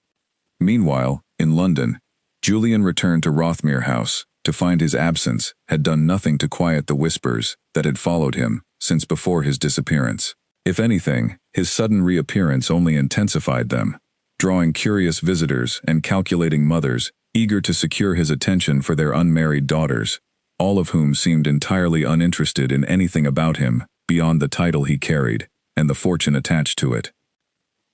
Meanwhile, in London, Julian returned to Rothmere House to find his absence had done nothing to quiet the whispers that had followed him since before his disappearance. If anything, his sudden reappearance only intensified them, drawing curious visitors and calculating mothers eager to secure his attention for their unmarried daughters, all of whom seemed entirely uninterested in anything about him beyond the title he carried and the fortune attached to it.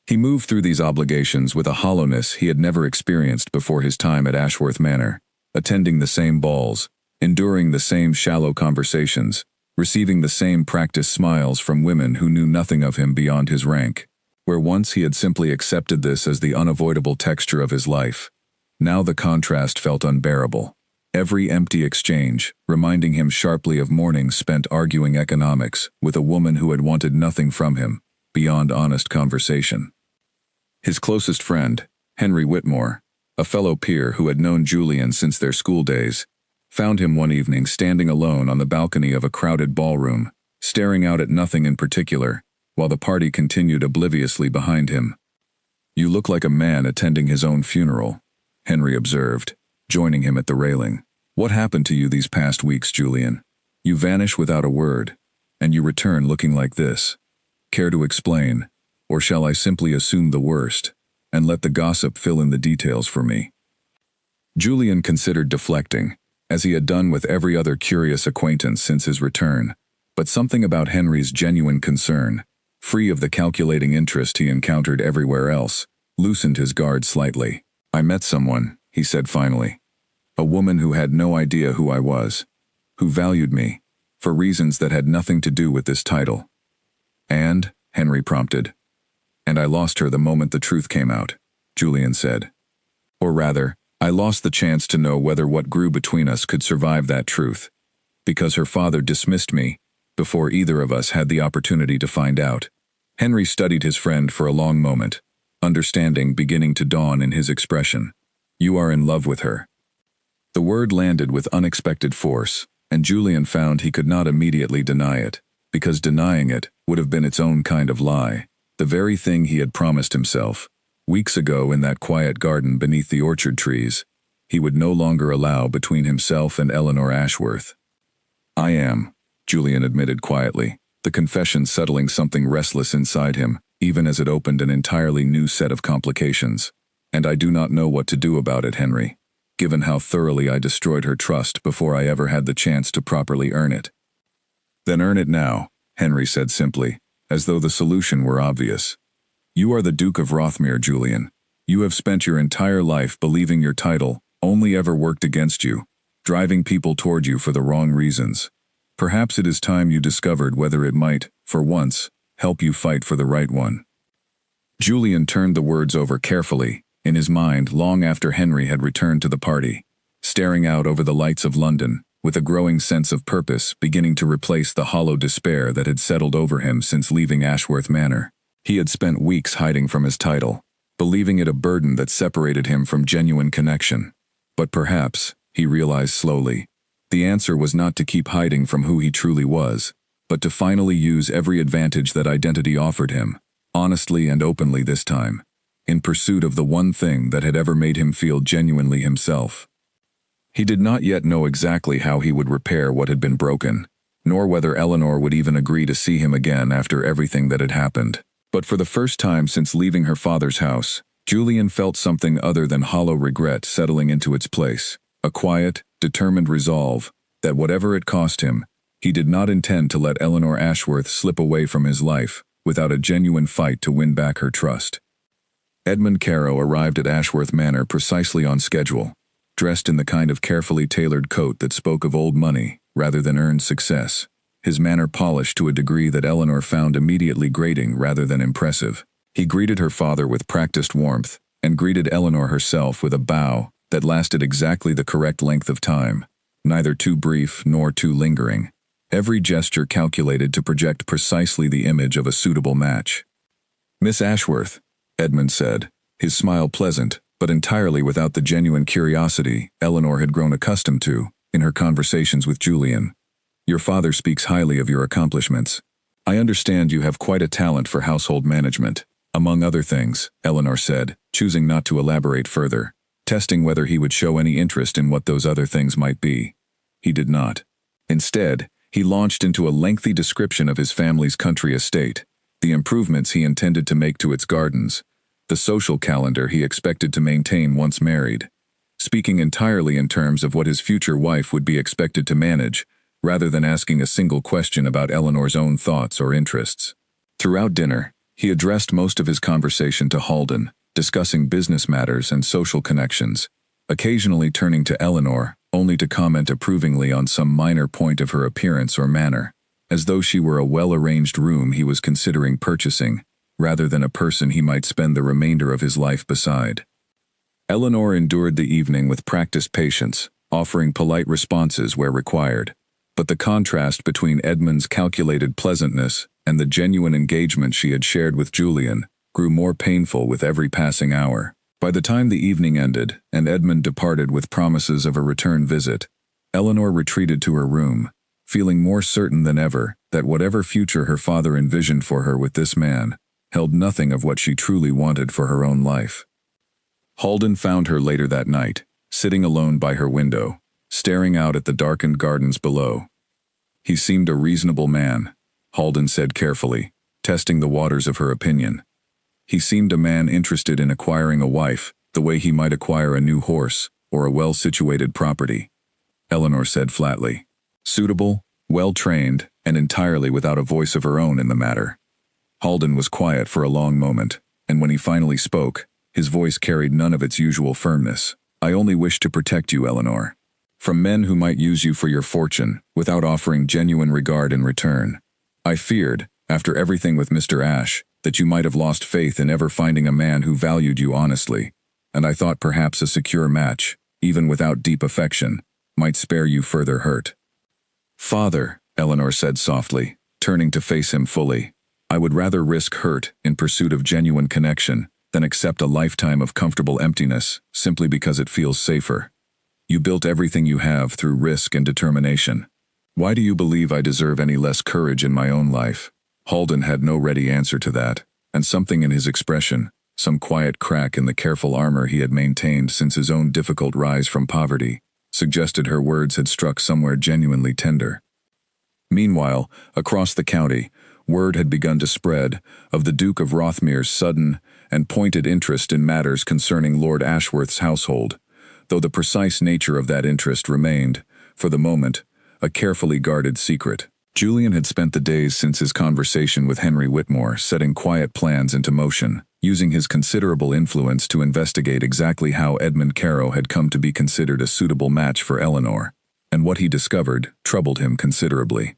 He moved through these obligations with a hollowness he had never experienced before his time at Ashworth Manor, attending the same balls, enduring the same shallow conversations, receiving the same practiced smiles from women who knew nothing of him beyond his rank. Where once he had simply accepted this as the unavoidable texture of his life, now the contrast felt unbearable. Every empty exchange, reminding him sharply of mornings spent arguing economics with a woman who had wanted nothing from him, beyond honest conversation. His closest friend, Henry Whitmore, a fellow peer who had known Julian since their school days, found him one evening standing alone on the balcony of a crowded ballroom, staring out at nothing in particular, while the party continued obliviously behind him. "You look like a man attending his own funeral," Henry observed, joining him at the railing. "What happened to you these past weeks, Julian? You vanish without a word, and you return looking like this. Care to explain, or shall I simply assume the worst, and let the gossip fill in the details for me?" Julian considered deflecting, as he had done with every other curious acquaintance since his return, but something about Henry's genuine concern, free of the calculating interest he encountered everywhere else, loosened his guard slightly. "I met someone," he said finally. "A woman who had no idea who I was, who valued me, for reasons that had nothing to do with this title." "And?" Henry prompted. "And I lost her the moment the truth came out," Julian said. "Or rather, I lost the chance to know whether what grew between us could survive that truth, because her father dismissed me before either of us had the opportunity to find out." Henry studied his friend for a long moment, understanding beginning to dawn in his expression. "You are in love with her." The word landed with unexpected force, and Julian found he could not immediately deny it, because denying it would have been its own kind of lie, the very thing he had promised himself, weeks ago in that quiet garden beneath the orchard trees, he would no longer allow between himself and Eleanor Ashworth. "I am," Julian admitted quietly, the confession settling something restless inside him, even as it opened an entirely new set of complications. "And I do not know what to do about it, Henry, given how thoroughly I destroyed her trust before I ever had the chance to properly earn it." "Then earn it now," Henry said simply, as though the solution were obvious. "You are the Duke of Rothmere, Julian. You have spent your entire life believing your title only ever worked against you, driving people toward you for the wrong reasons. Perhaps it is time you discovered whether it might, for once, help you fight for the right one." Julian turned the words over carefully, in his mind long after Henry had returned to the party, staring out over the lights of London, with a growing sense of purpose beginning to replace the hollow despair that had settled over him since leaving Ashworth Manor. He had spent weeks hiding from his title, believing it a burden that separated him from genuine connection. But perhaps, he realized slowly, the answer was not to keep hiding from who he truly was, but to finally use every advantage that identity offered him, honestly and openly this time, in pursuit of the one thing that had ever made him feel genuinely himself. He did not yet know exactly how he would repair what had been broken, nor whether Eleanor would even agree to see him again after everything that had happened. But for the first time since leaving her father's house, Julian felt something other than hollow regret settling into its place, a quiet, determined resolve that whatever it cost him, he did not intend to let Eleanor Ashworth slip away from his life without a genuine fight to win back her trust. Edmund Caro arrived at Ashworth Manor precisely on schedule, dressed in the kind of carefully tailored coat that spoke of old money rather than earned success, his manner polished to a degree that Eleanor found immediately grating rather than impressive. He greeted her father with practiced warmth, and greeted Eleanor herself with a bow that lasted exactly the correct length of time, neither too brief nor too lingering, every gesture calculated to project precisely the image of a suitable match. "Miss Ashworth," Edmund said, his smile pleasant, but entirely without the genuine curiosity Eleanor had grown accustomed to in her conversations with Julian. "Your father speaks highly of your accomplishments. I understand you have quite a talent for household management, among other things," Eleanor said, choosing not to elaborate further, testing whether he would show any interest in what those other things might be. He did not. Instead, he launched into a lengthy description of his family's country estate, the improvements he intended to make to its gardens, the social calendar he expected to maintain once married, speaking entirely in terms of what his future wife would be expected to manage, rather than asking a single question about Eleanor's own thoughts or interests. Throughout dinner, he addressed most of his conversation to Halden, discussing business matters and social connections, occasionally turning to Eleanor, only to comment approvingly on some minor point of her appearance or manner, as though she were a well-arranged room he was considering purchasing, rather than a person he might spend the remainder of his life beside. Eleanor endured the evening with practiced patience, offering polite responses where required, but the contrast between Edmund's calculated pleasantness and the genuine engagement she had shared with Julian grew more painful with every passing hour. By the time the evening ended and Edmund departed with promises of a return visit, Eleanor retreated to her room, feeling more certain than ever that whatever future her father envisioned for her with this man held nothing of what she truly wanted for her own life. Halden found her later that night, sitting alone by her window, staring out at the darkened gardens below. He seemed a reasonable man, Halden said carefully, testing the waters of her opinion. He seemed a man interested in acquiring a wife, the way he might acquire a new horse or a well-situated property. Eleanor said flatly. Suitable, well-trained, and entirely without a voice of her own in the matter. Halden was quiet for a long moment, and when he finally spoke, his voice carried none of its usual firmness. I only wish to protect you, Eleanor, from men who might use you for your fortune without offering genuine regard in return. I feared, after everything with Mr. Ashe, that you might have lost faith in ever finding a man who valued you honestly, and I thought perhaps a secure match, even without deep affection, might spare you further hurt. Father, Eleanor said softly, turning to face him fully, I would rather risk hurt in pursuit of genuine connection than accept a lifetime of comfortable emptiness simply because it feels safer. You built everything you have through risk and determination. Why do you believe I deserve any less courage in my own life? Halden had no ready answer to that, and something in his expression, some quiet crack in the careful armor he had maintained since his own difficult rise from poverty, suggested her words had struck somewhere genuinely tender. Meanwhile, across the county, word had begun to spread of the Duke of Rothmere's sudden and pointed interest in matters concerning Lord Ashworth's household, though the precise nature of that interest remained, for the moment, a carefully guarded secret. Julian had spent the days since his conversation with Henry Whitmore setting quiet plans into motion, using his considerable influence to investigate exactly how Edmund Caro had come to be considered a suitable match for Eleanor, and what he discovered troubled him considerably.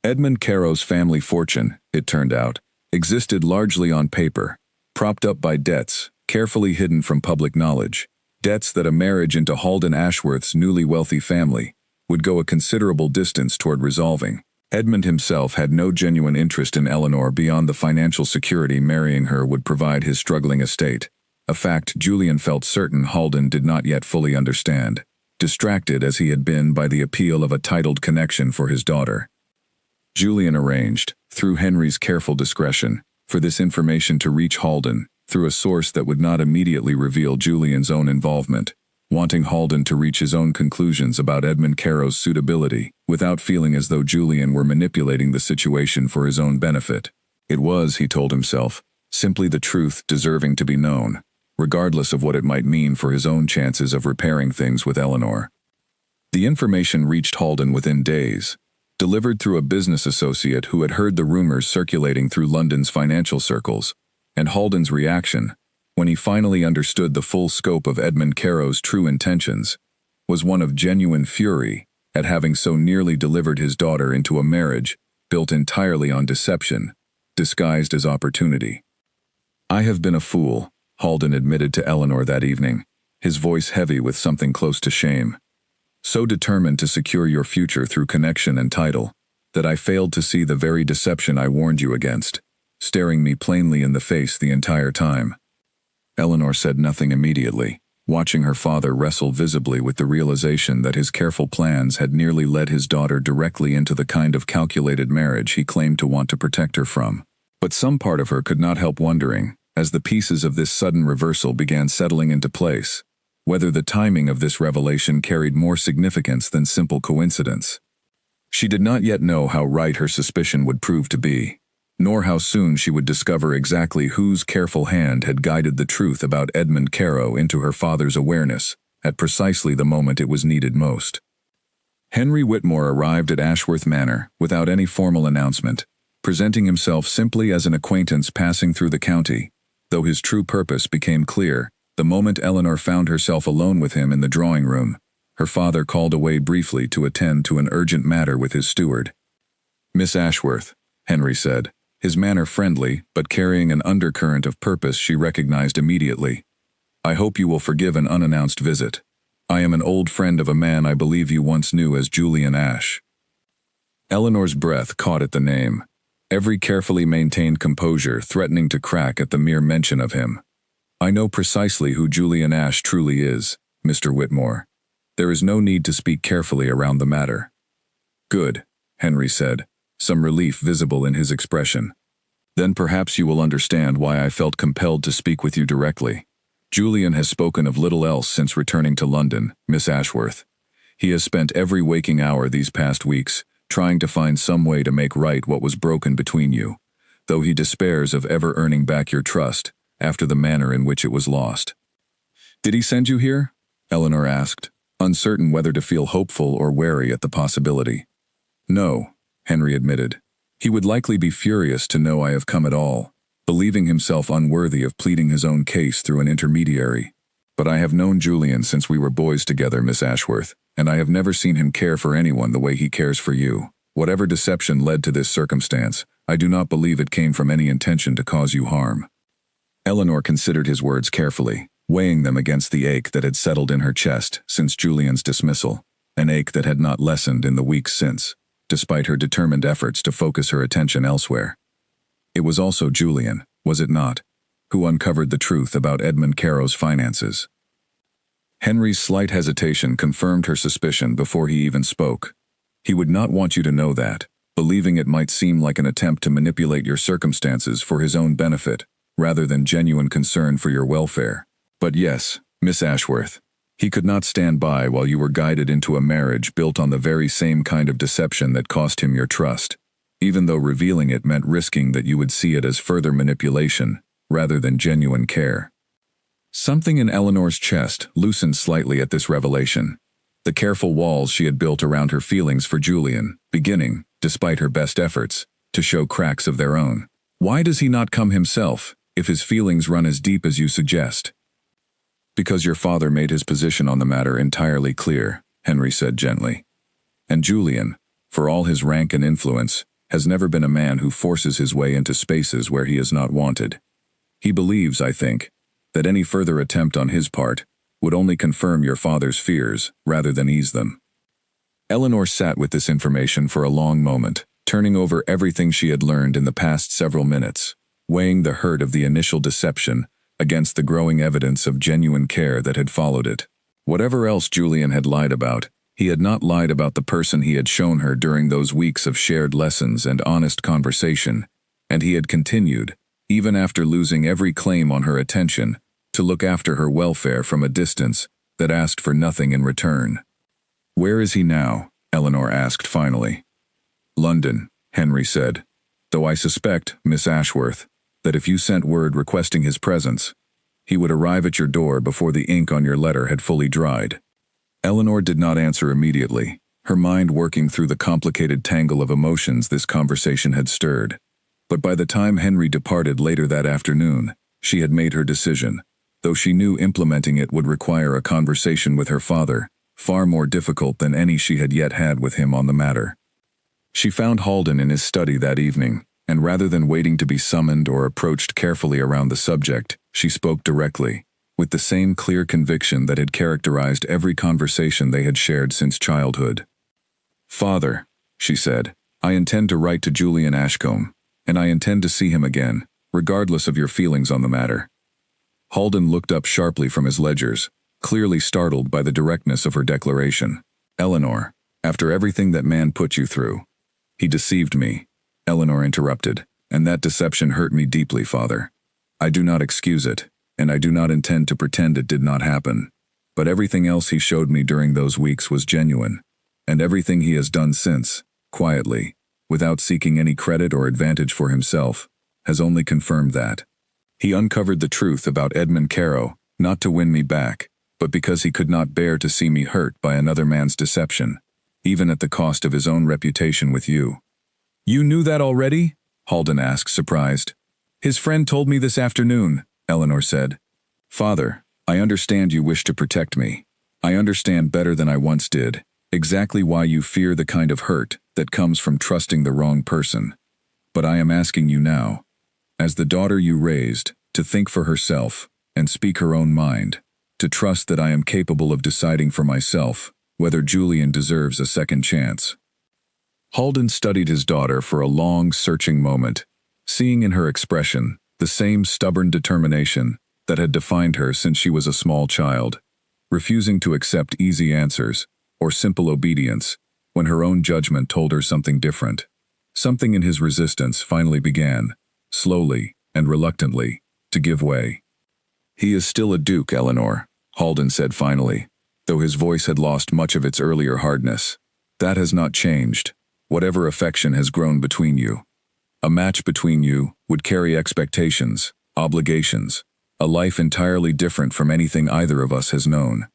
Edmund Caro's family fortune, it turned out, existed largely on paper, propped up by debts, carefully hidden from public knowledge, debts that a marriage into Halden Ashworth's newly wealthy family would go a considerable distance toward resolving. Edmund himself had no genuine interest in Eleanor beyond the financial security marrying her would provide his struggling estate, a fact Julian felt certain Halden did not yet fully understand, distracted as he had been by the appeal of a titled connection for his daughter. Julian arranged, through Henry's careful discretion, for this information to reach Halden through a source that would not immediately reveal Julian's own involvement, wanting Halden to reach his own conclusions about Edmund Caro's suitability without feeling as though Julian were manipulating the situation for his own benefit. It was, he told himself, simply the truth deserving to be known, regardless of what it might mean for his own chances of repairing things with Eleanor. The information reached Halden within days, delivered through a business associate who had heard the rumors circulating through London's financial circles, and Halden's reaction, when he finally understood the full scope of Edmund Caro's true intentions, was one of genuine fury at having so nearly delivered his daughter into a marriage built entirely on deception, disguised as opportunity. I have been a fool, Halden admitted to Eleanor that evening, his voice heavy with something close to shame. So determined to secure your future through connection and title, that I failed to see the very deception I warned you against, staring me plainly in the face the entire time. Eleanor said nothing immediately, watching her father wrestle visibly with the realization that his careful plans had nearly led his daughter directly into the kind of calculated marriage he claimed to want to protect her from. But some part of her could not help wondering, as the pieces of this sudden reversal began settling into place, whether the timing of this revelation carried more significance than simple coincidence. She did not yet know how right her suspicion would prove to be. nor how soon she would discover exactly whose careful hand had guided the truth about Edmund Caro into her father's awareness at precisely the moment it was needed most. Henry Whitmore arrived at Ashworth Manor without any formal announcement, presenting himself simply as an acquaintance passing through the county, though his true purpose became clear the moment Eleanor found herself alone with him in the drawing room. Her father called away briefly to attend to an urgent matter with his steward. "Miss Ashworth," Henry said, his manner friendly but carrying an undercurrent of purpose she recognized immediately. "I hope you will forgive an unannounced visit. I am an old friend of a man I believe you once knew as Julian Ashe." Eleanor's breath caught at the name, every carefully maintained composure threatening to crack at the mere mention of him. "I know precisely who Julian Ashe truly is, Mr. Whitmore. There is no need to speak carefully around the matter." "Good," Henry said, some relief visible in his expression. "Then perhaps you will understand why I felt compelled to speak with you directly. Julian has spoken of little else since returning to London, Miss Ashworth. He has spent every waking hour these past weeks trying to find some way to make right what was broken between you, though he despairs of ever earning back your trust after the manner in which it was lost." "Did he send you here?" Eleanor asked, uncertain whether to feel hopeful or wary at the possibility. "No," Henry admitted. "He would likely be furious to know I have come at all, believing himself unworthy of pleading his own case through an intermediary. But I have known Julian since we were boys together, Miss Ashworth, and I have never seen him care for anyone the way he cares for you. Whatever deception led to this circumstance, I do not believe it came from any intention to cause you harm." Eleanor considered his words carefully, weighing them against the ache that had settled in her chest since Julian's dismissal, an ache that had not lessened in the weeks since, despite her determined efforts to focus her attention elsewhere. It was also Julian, was it not, who uncovered the truth about Edmund Caro's finances. Henry's slight hesitation confirmed her suspicion before he even spoke. "He would not want you to know that, believing it might seem like an attempt to manipulate your circumstances for his own benefit, rather than genuine concern for your welfare. But yes, Miss Ashworth, he could not stand by while you were guided into a marriage built on the very same kind of deception that cost him your trust, even though revealing it meant risking that you would see it as further manipulation, rather than genuine care." Something in Eleanor's chest loosened slightly at this revelation, the careful walls she had built around her feelings for Julian, beginning, despite her best efforts, to show cracks of their own. "Why does he not come himself, if his feelings run as deep as you suggest?" "Because your father made his position on the matter entirely clear," Henry said gently. "And Julian, for all his rank and influence, has never been a man who forces his way into spaces where he is not wanted. He believes, I think, that any further attempt on his part would only confirm your father's fears rather than ease them." Eleanor sat with this information for a long moment, turning over everything she had learned in the past several minutes, weighing the hurt of the initial deception against the growing evidence of genuine care that had followed it. Whatever else Julian had lied about, he had not lied about the person he had shown her during those weeks of shared lessons and honest conversation, and he had continued, even after losing every claim on her attention, to look after her welfare from a distance that asked for nothing in return. "Where is he now?" Eleanor asked finally. "London," Henry said, "though I suspect, Miss Ashworth, that if you sent word requesting his presence, he would arrive at your door before the ink on your letter had fully dried." Eleanor did not answer immediately, her mind working through the complicated tangle of emotions this conversation had stirred. But by the time Henry departed later that afternoon, she had made her decision, though she knew implementing it would require a conversation with her father, far more difficult than any she had yet had with him on the matter. She found Halden in his study that evening, and rather than waiting to be summoned or approached carefully around the subject, she spoke directly, with the same clear conviction that had characterized every conversation they had shared since childhood. "Father," she said, "I intend to write to Julian Ashcombe, and I intend to see him again, regardless of your feelings on the matter." Halden looked up sharply from his ledgers, clearly startled by the directness of her declaration. "Eleanor, after everything that man put you through—" "He deceived me," Eleanor interrupted, "and that deception hurt me deeply, Father. I do not excuse it, and I do not intend to pretend it did not happen. But everything else he showed me during those weeks was genuine, and everything he has done since, quietly, without seeking any credit or advantage for himself, has only confirmed that. He uncovered the truth about Edmund Caro, not to win me back, but because he could not bear to see me hurt by another man's deception, even at the cost of his own reputation with you." "You knew that already?" Halden asked, surprised. "His friend told me this afternoon," Eleanor said. "Father, I understand you wish to protect me. I understand better than I once did exactly why you fear the kind of hurt that comes from trusting the wrong person. But I am asking you now, as the daughter you raised, to think for herself and speak her own mind, to trust that I am capable of deciding for myself whether Julian deserves a second chance." Halden studied his daughter for a long, searching moment, seeing in her expression the same stubborn determination that had defined her since she was a small child, refusing to accept easy answers or simple obedience when her own judgment told her something different. Something in his resistance finally began, slowly and reluctantly, to give way. "He is still a duke, Eleanor," Halden said finally, though his voice had lost much of its earlier hardness. "That has not changed, whatever affection has grown between you. A match between you would carry expectations, obligations, a life entirely different from anything either of us has known."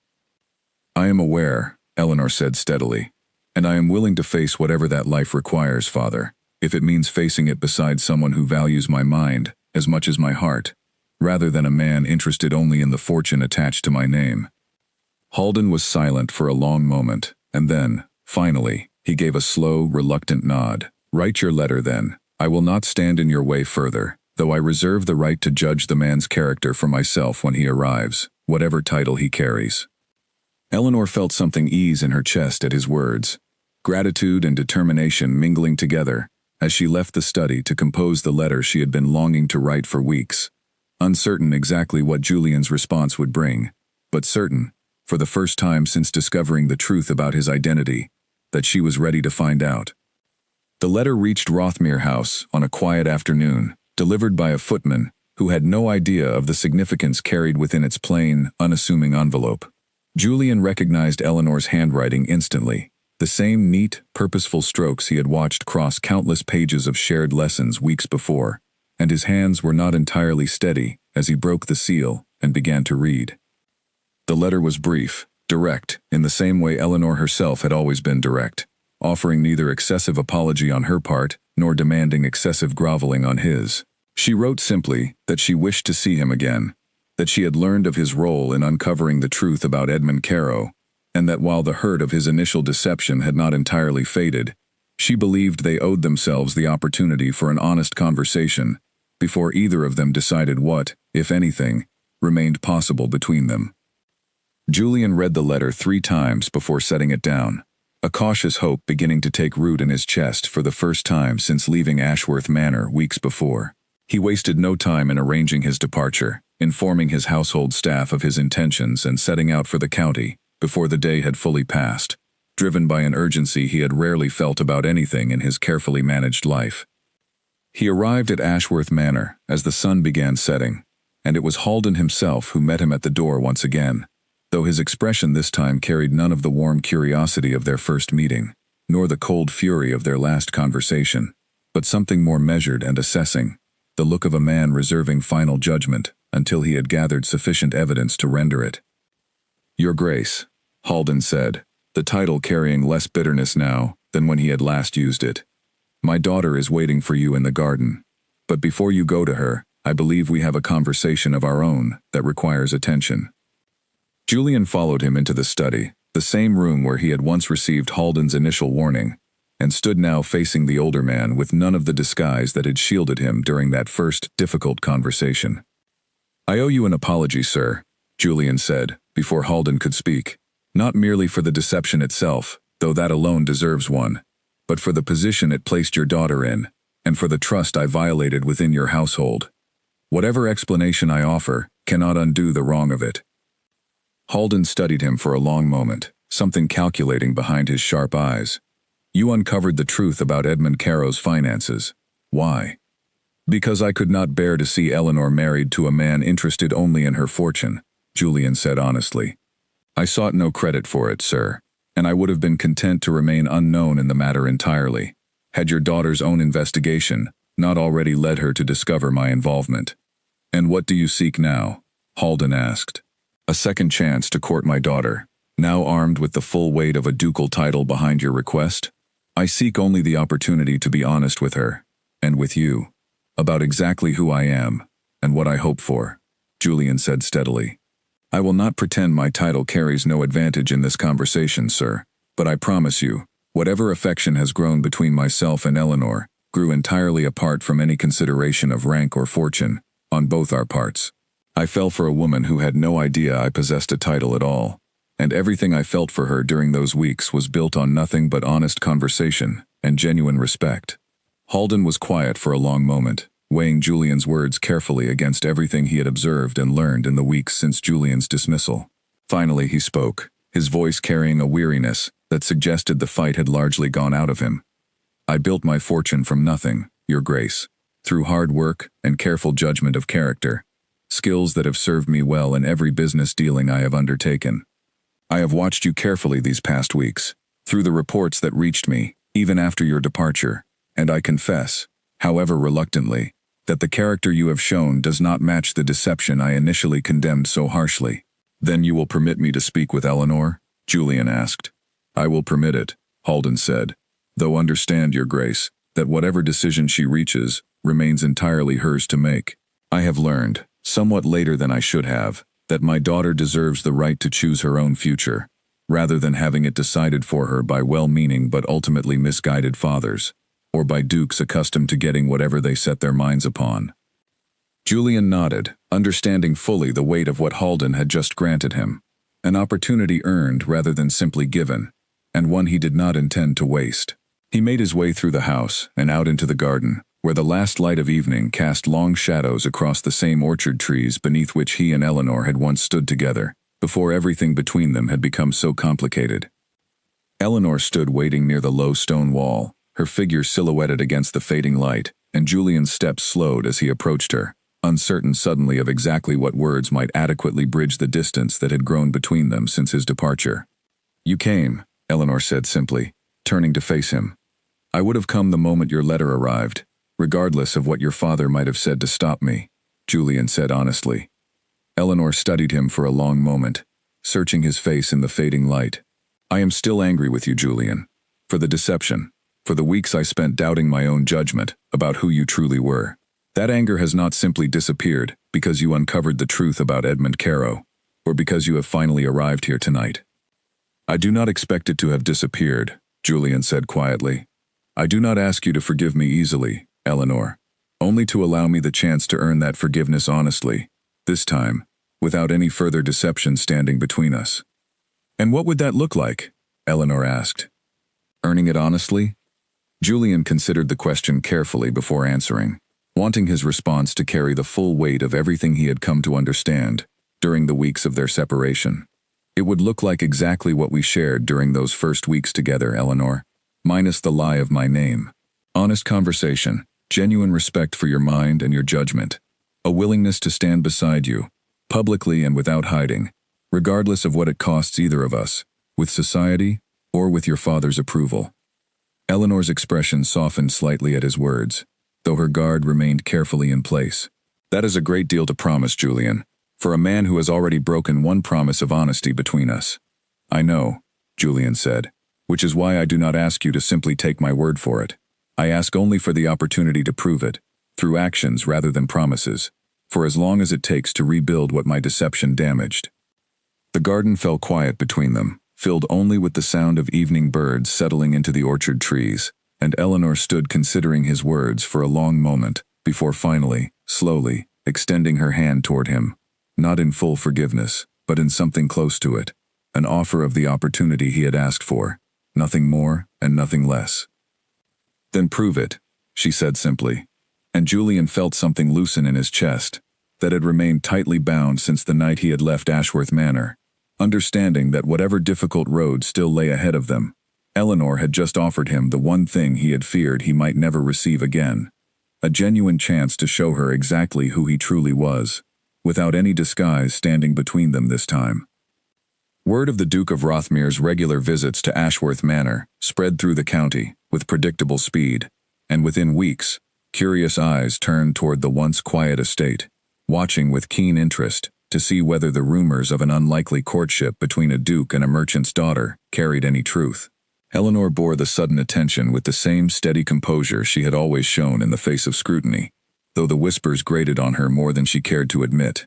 "I am aware," Eleanor said steadily, "and I am willing to face whatever that life requires, Father, if it means facing it beside someone who values my mind as much as my heart, rather than a man interested only in the fortune attached to my name." Halden was silent for a long moment, and then, finally, he gave a slow, reluctant nod. "Write your letter, then. I will not stand in your way further, though I reserve the right to judge the man's character for myself when he arrives, whatever title he carries." Eleanor felt something ease in her chest at his words, gratitude and determination mingling together as she left the study to compose the letter she had been longing to write for weeks, uncertain exactly what Julian's response would bring, but certain, for the first time since discovering the truth about his identity, that she was ready to find out. The letter reached Rothmere House on a quiet afternoon, delivered by a footman who had no idea of the significance carried within its plain, unassuming envelope. Julian recognized Eleanor's handwriting instantly, the same neat, purposeful strokes he had watched cross countless pages of shared lessons weeks before, and his hands were not entirely steady as he broke the seal and began to read. The letter was brief, direct, in the same way Eleanor herself had always been direct, offering neither excessive apology on her part nor demanding excessive groveling on his. She wrote simply that she wished to see him again, that she had learned of his role in uncovering the truth about Edmund Caro, and that while the hurt of his initial deception had not entirely faded, she believed they owed themselves the opportunity for an honest conversation before either of them decided what, if anything, remained possible between them. Julian read the letter 3 times before setting it down, a cautious hope beginning to take root in his chest for the first time since leaving Ashworth Manor weeks before. He wasted no time in arranging his departure, informing his household staff of his intentions and setting out for the county before the day had fully passed, driven by an urgency he had rarely felt about anything in his carefully managed life. He arrived at Ashworth Manor as the sun began setting, and it was Halden himself who met him at the door once again, though his expression this time carried none of the warm curiosity of their first meeting, nor the cold fury of their last conversation, but something more measured and assessing, the look of a man reserving final judgment until he had gathered sufficient evidence to render it. "Your Grace," Halden said, the title carrying less bitterness now than when he had last used it. "My daughter is waiting for you in the garden, but before you go to her, I believe we have a conversation of our own that requires attention." Julian followed him into the study, the same room where he had once received Halden's initial warning, and stood now facing the older man with none of the disguise that had shielded him during that first difficult conversation. "I owe you an apology, sir," Julian said, before Halden could speak, "not merely for the deception itself, though that alone deserves one, but for the position it placed your daughter in, and for the trust I violated within your household. Whatever explanation I offer cannot undo the wrong of it." Halden studied him for a long moment, something calculating behind his sharp eyes. "You uncovered the truth about Edmund Caro's finances. Why?" "Because I could not bear to see Eleanor married to a man interested only in her fortune," Julian said honestly. "I sought no credit for it, sir, and I would have been content to remain unknown in the matter entirely. Had your daughter's own investigation not already led her to discover my involvement? And what do you seek now? Halden asked. A second chance to court my daughter, now armed with the full weight of a ducal title behind your request? I seek only the opportunity to be honest with her, and with you, about exactly who I am, and what I hope for, Julian said steadily. I will not pretend my title carries no advantage in this conversation, sir, but I promise you, whatever affection has grown between myself and Eleanor grew entirely apart from any consideration of rank or fortune, on both our parts. I fell for a woman who had no idea I possessed a title at all, and everything I felt for her during those weeks was built on nothing but honest conversation and genuine respect. Halden was quiet for a long moment, weighing Julian's words carefully against everything he had observed and learned in the weeks since Julian's dismissal. Finally he spoke, his voice carrying a weariness that suggested the fight had largely gone out of him. I built my fortune from nothing, Your Grace, through hard work and careful judgment of character, skills that have served me well in every business dealing I have undertaken. I have watched you carefully these past weeks, through the reports that reached me, even after your departure, and I confess, however reluctantly, that the character you have shown does not match the deception I initially condemned so harshly. Then you will permit me to speak with Eleanor? Julian asked. I will permit it, Halden said, though understand, Your Grace, that whatever decision she reaches remains entirely hers to make. I have learned, somewhat later than I should have, that my daughter deserves the right to choose her own future, rather than having it decided for her by well-meaning but ultimately misguided fathers, or by dukes accustomed to getting whatever they set their minds upon. Julian nodded, understanding fully the weight of what Halden had just granted him, an opportunity earned rather than simply given, and one he did not intend to waste. He made his way through the house and out into the garden, where the last light of evening cast long shadows across the same orchard trees beneath which he and Eleanor had once stood together, before everything between them had become so complicated. Eleanor stood waiting near the low stone wall, her figure silhouetted against the fading light, and Julian's steps slowed as he approached her, uncertain suddenly of exactly what words might adequately bridge the distance that had grown between them since his departure. You came, Eleanor said simply, turning to face him. I would have come the moment your letter arrived, regardless of what your father might have said to stop me, Julian said honestly. Eleanor studied him for a long moment, searching his face in the fading light. I am still angry with you, Julian, for the deception, for the weeks I spent doubting my own judgment about who you truly were. That anger has not simply disappeared because you uncovered the truth about Edmund Caro, or because you have finally arrived here tonight. I do not expect it to have disappeared, Julian said quietly. I do not ask you to forgive me easily, Eleanor, only to allow me the chance to earn that forgiveness honestly, this time, without any further deception standing between us. And what would that look like? Eleanor asked. Earning it honestly? Julian considered the question carefully before answering, wanting his response to carry the full weight of everything he had come to understand during the weeks of their separation. It would look like exactly what we shared during those first weeks together, Eleanor, minus the lie of my name. Honest conversation, genuine respect for your mind and your judgment, a willingness to stand beside you, publicly and without hiding, regardless of what it costs either of us, with society or with your father's approval. Eleanor's expression softened slightly at his words, though her guard remained carefully in place. That is a great deal to promise, Julian, for a man who has already broken one promise of honesty between us. I know, Julian said, which is why I do not ask you to simply take my word for it. I ask only for the opportunity to prove it, through actions rather than promises, for as long as it takes to rebuild what my deception damaged. The garden fell quiet between them, filled only with the sound of evening birds settling into the orchard trees, and Eleanor stood considering his words for a long moment, before finally, slowly, extending her hand toward him, not in full forgiveness, but in something close to it, an offer of the opportunity he had asked for, nothing more and nothing less. Then prove it, she said simply, and Julian felt something loosen in his chest, that had remained tightly bound since the night he had left Ashworth Manor, understanding that whatever difficult road still lay ahead of them, Eleanor had just offered him the one thing he had feared he might never receive again, a genuine chance to show her exactly who he truly was, without any disguise standing between them this time. Word of the Duke of Rothmere's regular visits to Ashworth Manor spread through the county, with predictable speed, and within weeks, curious eyes turned toward the once quiet estate, watching with keen interest to see whether the rumors of an unlikely courtship between a duke and a merchant's daughter carried any truth. Eleanor bore the sudden attention with the same steady composure she had always shown in the face of scrutiny, though the whispers grated on her more than she cared to admit,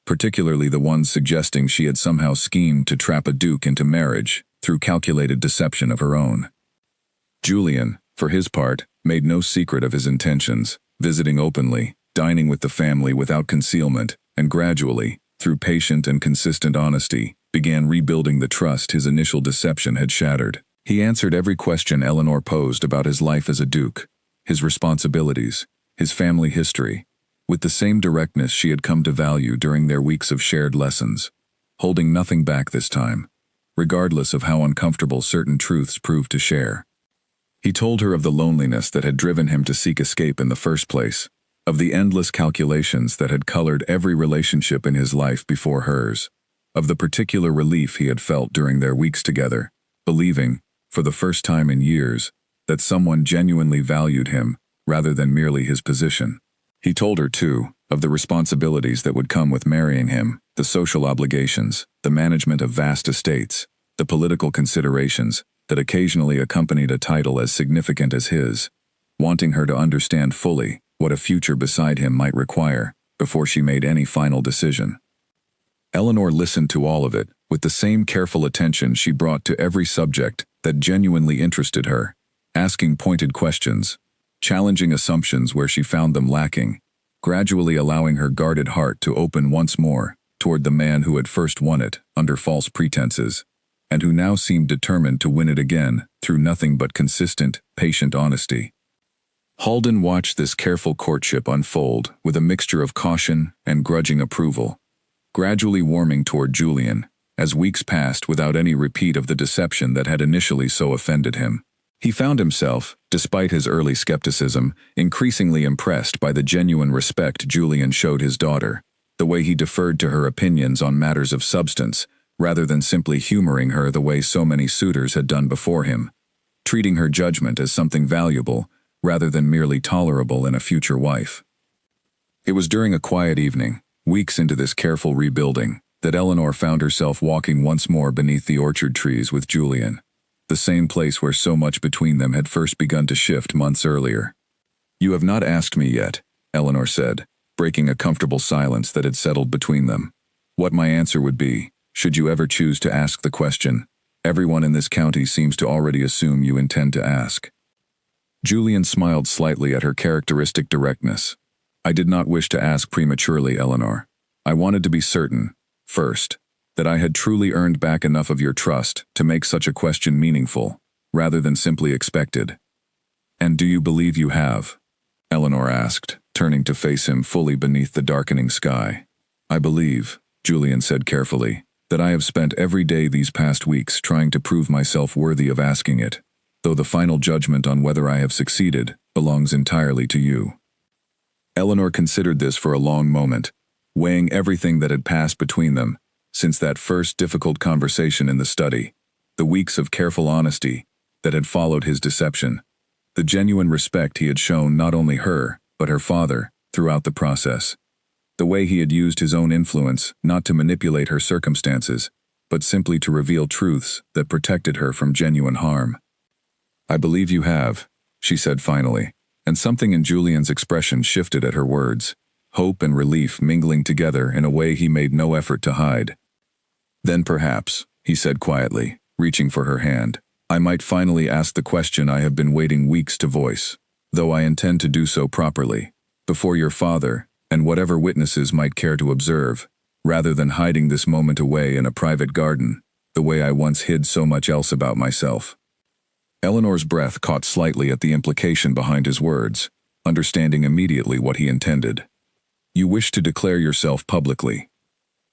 particularly the ones suggesting she had somehow schemed to trap a duke into marriage through calculated deception of her own. Julian, for his part, made no secret of his intentions, visiting openly, dining with the family without concealment, and gradually, through patient and consistent honesty, began rebuilding the trust his initial deception had shattered. He answered every question Eleanor posed about his life as a duke, his responsibilities, his family history, with the same directness she had come to value during their weeks of shared lessons, holding nothing back this time, regardless of how uncomfortable certain truths proved to share. He told her of the loneliness that had driven him to seek escape in the first place, of the endless calculations that had colored every relationship in his life before hers, of the particular relief he had felt during their weeks together, believing, for the first time in years, that someone genuinely valued him rather than merely his position. He told her, too, of the responsibilities that would come with marrying him, the social obligations, the management of vast estates, the political considerations that occasionally accompanied a title as significant as his, wanting her to understand fully what a future beside him might require before she made any final decision. Eleanor listened to all of it with the same careful attention she brought to every subject that genuinely interested her, asking pointed questions, challenging assumptions where she found them lacking, gradually allowing her guarded heart to open once more toward the man who had first won it under false pretenses, and who now seemed determined to win it again through nothing but consistent, patient honesty. Halden watched this careful courtship unfold with a mixture of caution and grudging approval, gradually warming toward Julian as weeks passed without any repeat of the deception that had initially so offended him. He found himself, despite his early skepticism, increasingly impressed by the genuine respect Julian showed his daughter, the way he deferred to her opinions on matters of substance, rather than simply humoring her the way so many suitors had done before him, treating her judgment as something valuable rather than merely tolerable in a future wife. It was during a quiet evening, weeks into this careful rebuilding, that Eleanor found herself walking once more beneath the orchard trees with Julian, the same place where so much between them had first begun to shift months earlier. "You have not asked me yet," Eleanor said, breaking a comfortable silence that had settled between them. "What my answer would be, should you ever choose to ask the question everyone in this county seems to already assume you intend to ask." Julian smiled slightly at her characteristic directness. "I did not wish to ask prematurely, Eleanor. I wanted to be certain, first, that I had truly earned back enough of your trust to make such a question meaningful, rather than simply expected." "And do you believe you have?" Eleanor asked, turning to face him fully beneath the darkening sky. "I believe," Julian said carefully, "that I have spent every day these past weeks trying to prove myself worthy of asking it, though the final judgment on whether I have succeeded belongs entirely to you." Eleanor considered this for a long moment, weighing everything that had passed between them since that first difficult conversation in the study, the weeks of careful honesty that had followed his deception, the genuine respect he had shown not only her, but her father, throughout the process, the way he had used his own influence not to manipulate her circumstances, but simply to reveal truths that protected her from genuine harm. "I believe you have," she said finally, and something in Julian's expression shifted at her words, hope and relief mingling together in a way he made no effort to hide. "Then perhaps," he said quietly, reaching for her hand, "I might finally ask the question I have been waiting weeks to voice, though I intend to do so properly, before your father and whatever witnesses might care to observe, rather than hiding this moment away in a private garden, the way I once hid so much else about myself." Eleanor's breath caught slightly at the implication behind his words, understanding immediately what he intended. "You wish to declare yourself publicly."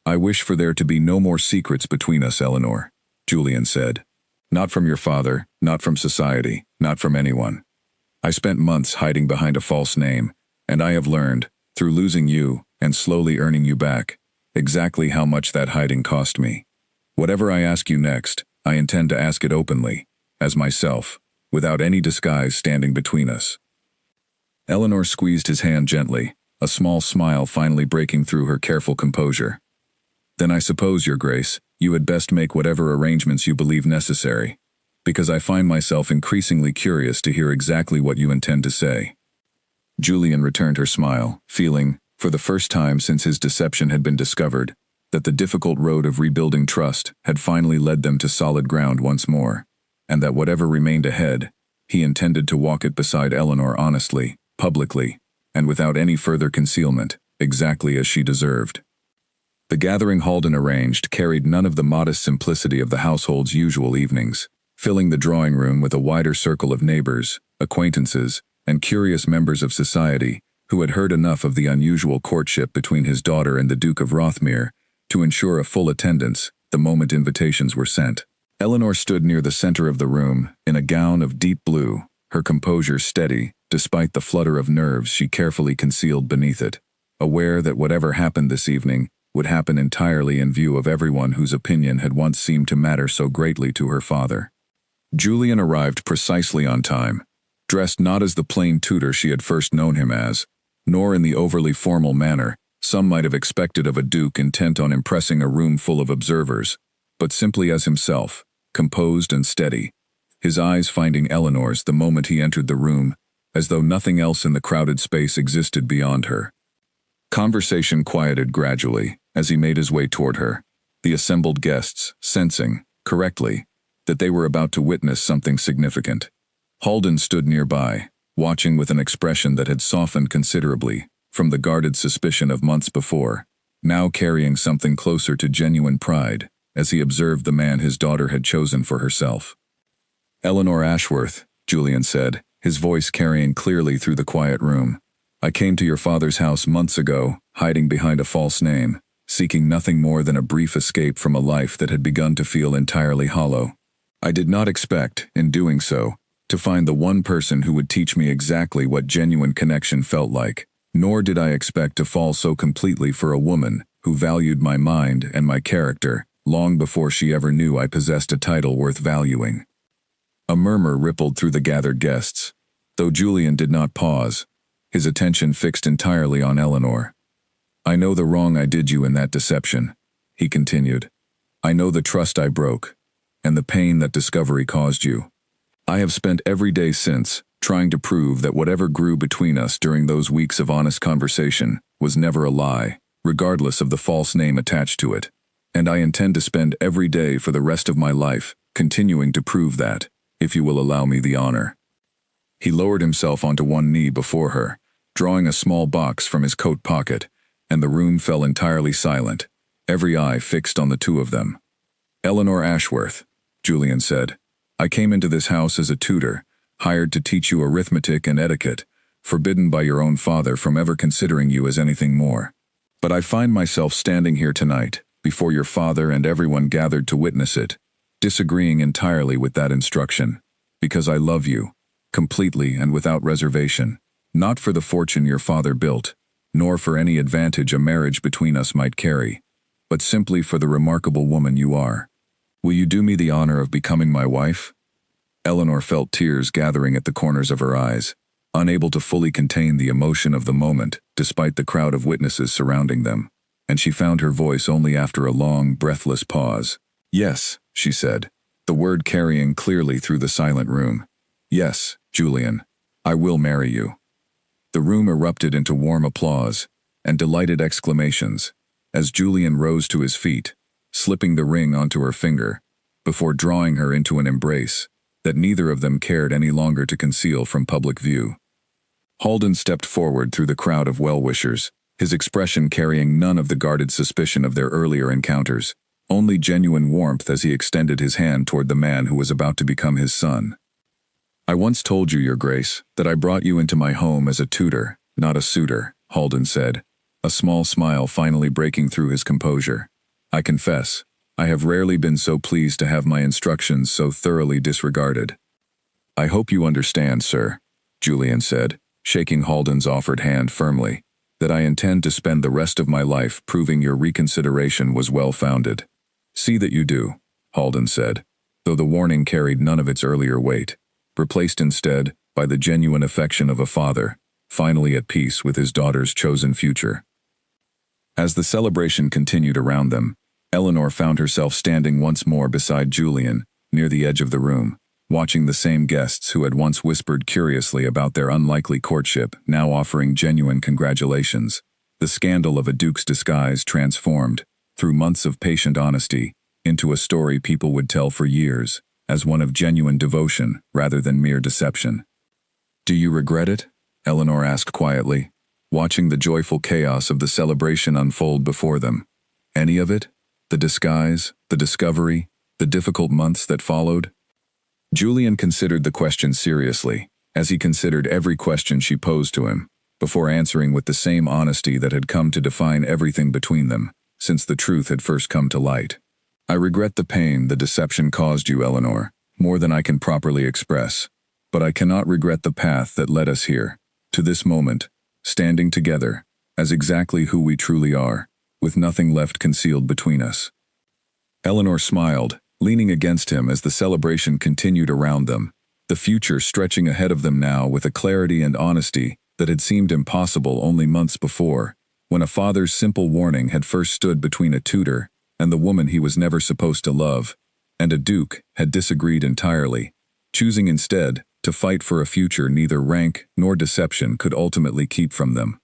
"I wish for there to be no more secrets between us, Eleanor," Julian said. "Not from your father, not from society, not from anyone. I spent months hiding behind a false name, and I have learned, through losing you and slowly earning you back, exactly how much that hiding cost me. Whatever I ask you next, I intend to ask it openly, as myself, without any disguise standing between us. Eleanor squeezed his hand gently, a small smile finally breaking through her careful composure. "Then I suppose, Your Grace, you had best make whatever arrangements you believe necessary, because I find myself increasingly curious to hear exactly what you intend to say." Julian returned her smile, feeling, for the first time since his deception had been discovered, that the difficult road of rebuilding trust had finally led them to solid ground once more, and that whatever remained ahead, he intended to walk it beside Eleanor honestly, publicly, and without any further concealment, exactly as she deserved. The gathering Halden arranged carried none of the modest simplicity of the household's usual evenings, filling the drawing room with a wider circle of neighbors, acquaintances, and curious members of society who had heard enough of the unusual courtship between his daughter and the Duke of Rothmere to ensure a full attendance the moment invitations were sent. Eleanor stood near the center of the room, in a gown of deep blue, her composure steady, despite the flutter of nerves she carefully concealed beneath it, aware that whatever happened this evening would happen entirely in view of everyone whose opinion had once seemed to matter so greatly to her father. Julian arrived precisely on time, dressed not as the plain tutor she had first known him as, nor in the overly formal manner some might have expected of a duke intent on impressing a room full of observers, but simply as himself, composed and steady, his eyes finding Eleanor's the moment he entered the room, as though nothing else in the crowded space existed beyond her. Conversation quieted gradually as he made his way toward her, the assembled guests sensing, correctly, that they were about to witness something significant. Halden stood nearby, watching with an expression that had softened considerably from the guarded suspicion of months before, now carrying something closer to genuine pride as he observed the man his daughter had chosen for herself. "Eleanor Ashworth," Julian said, his voice carrying clearly through the quiet room. "I came to your father's house months ago, hiding behind a false name, seeking nothing more than a brief escape from a life that had begun to feel entirely hollow. I did not expect, in doing so, to find the one person who would teach me exactly what genuine connection felt like, nor did I expect to fall so completely for a woman who valued my mind and my character long before she ever knew I possessed a title worth valuing." A murmur rippled through the gathered guests, though Julian did not pause, his attention fixed entirely on Eleanor. "I know the wrong I did you in that deception," he continued. "I know the trust I broke, and the pain that discovery caused you. I have spent every day since trying to prove that whatever grew between us during those weeks of honest conversation was never a lie, regardless of the false name attached to it. And I intend to spend every day for the rest of my life continuing to prove that, if you will allow me the honor." He lowered himself onto one knee before her, drawing a small box from his coat pocket, and the room fell entirely silent, every eye fixed on the two of them. "Eleanor Ashworth," Julian said, "I came into this house as a tutor, hired to teach you arithmetic and etiquette, forbidden by your own father from ever considering you as anything more. But I find myself standing here tonight, before your father and everyone gathered to witness it, disagreeing entirely with that instruction, because I love you, completely and without reservation, not for the fortune your father built, nor for any advantage a marriage between us might carry, but simply for the remarkable woman you are. Will you do me the honor of becoming my wife?" Eleanor felt tears gathering at the corners of her eyes, unable to fully contain the emotion of the moment despite the crowd of witnesses surrounding them, and she found her voice only after a long, breathless pause. "Yes," she said, the word carrying clearly through the silent room. "Yes, Julian, I will marry you." The room erupted into warm applause and delighted exclamations as Julian rose to his feet, slipping the ring onto her finger, before drawing her into an embrace that neither of them cared any longer to conceal from public view. Halden stepped forward through the crowd of well-wishers, his expression carrying none of the guarded suspicion of their earlier encounters, only genuine warmth as he extended his hand toward the man who was about to become his son. "I once told you, Your Grace, that I brought you into my home as a tutor, not a suitor," Halden said, a small smile finally breaking through his composure. "I confess, I have rarely been so pleased to have my instructions so thoroughly disregarded." "I hope you understand, sir," Julian said, shaking Halden's offered hand firmly, "that I intend to spend the rest of my life proving your reconsideration was well-founded." "See that you do," Halden said, though the warning carried none of its earlier weight. replaced instead by the genuine affection of a father, finally at peace with his daughter's chosen future. As the celebration continued around them, Eleanor found herself standing once more beside Julian, near the edge of the room, watching the same guests who had once whispered curiously about their unlikely courtship now offering genuine congratulations. The scandal of a duke's disguise transformed, through months of patient honesty, into a story people would tell for years, as one of genuine devotion rather than mere deception. "Do you regret it?" Eleanor asked quietly, watching the joyful chaos of the celebration unfold before them. "Any of it? The disguise, the discovery, the difficult months that followed?" Julian considered the question seriously, as he considered every question she posed to him, before answering with the same honesty that had come to define everything between them, since the truth had first come to light. "I regret the pain the deception caused you, Eleanor, more than I can properly express, but I cannot regret the path that led us here, to this moment, standing together, as exactly who we truly are, with nothing left concealed between us." Eleanor smiled, leaning against him as the celebration continued around them, the future stretching ahead of them now with a clarity and honesty that had seemed impossible only months before, when a father's simple warning had first stood between a tutor and the woman he was never supposed to love, and a duke had disagreed entirely, choosing instead to fight for a future neither rank nor deception could ultimately keep from them.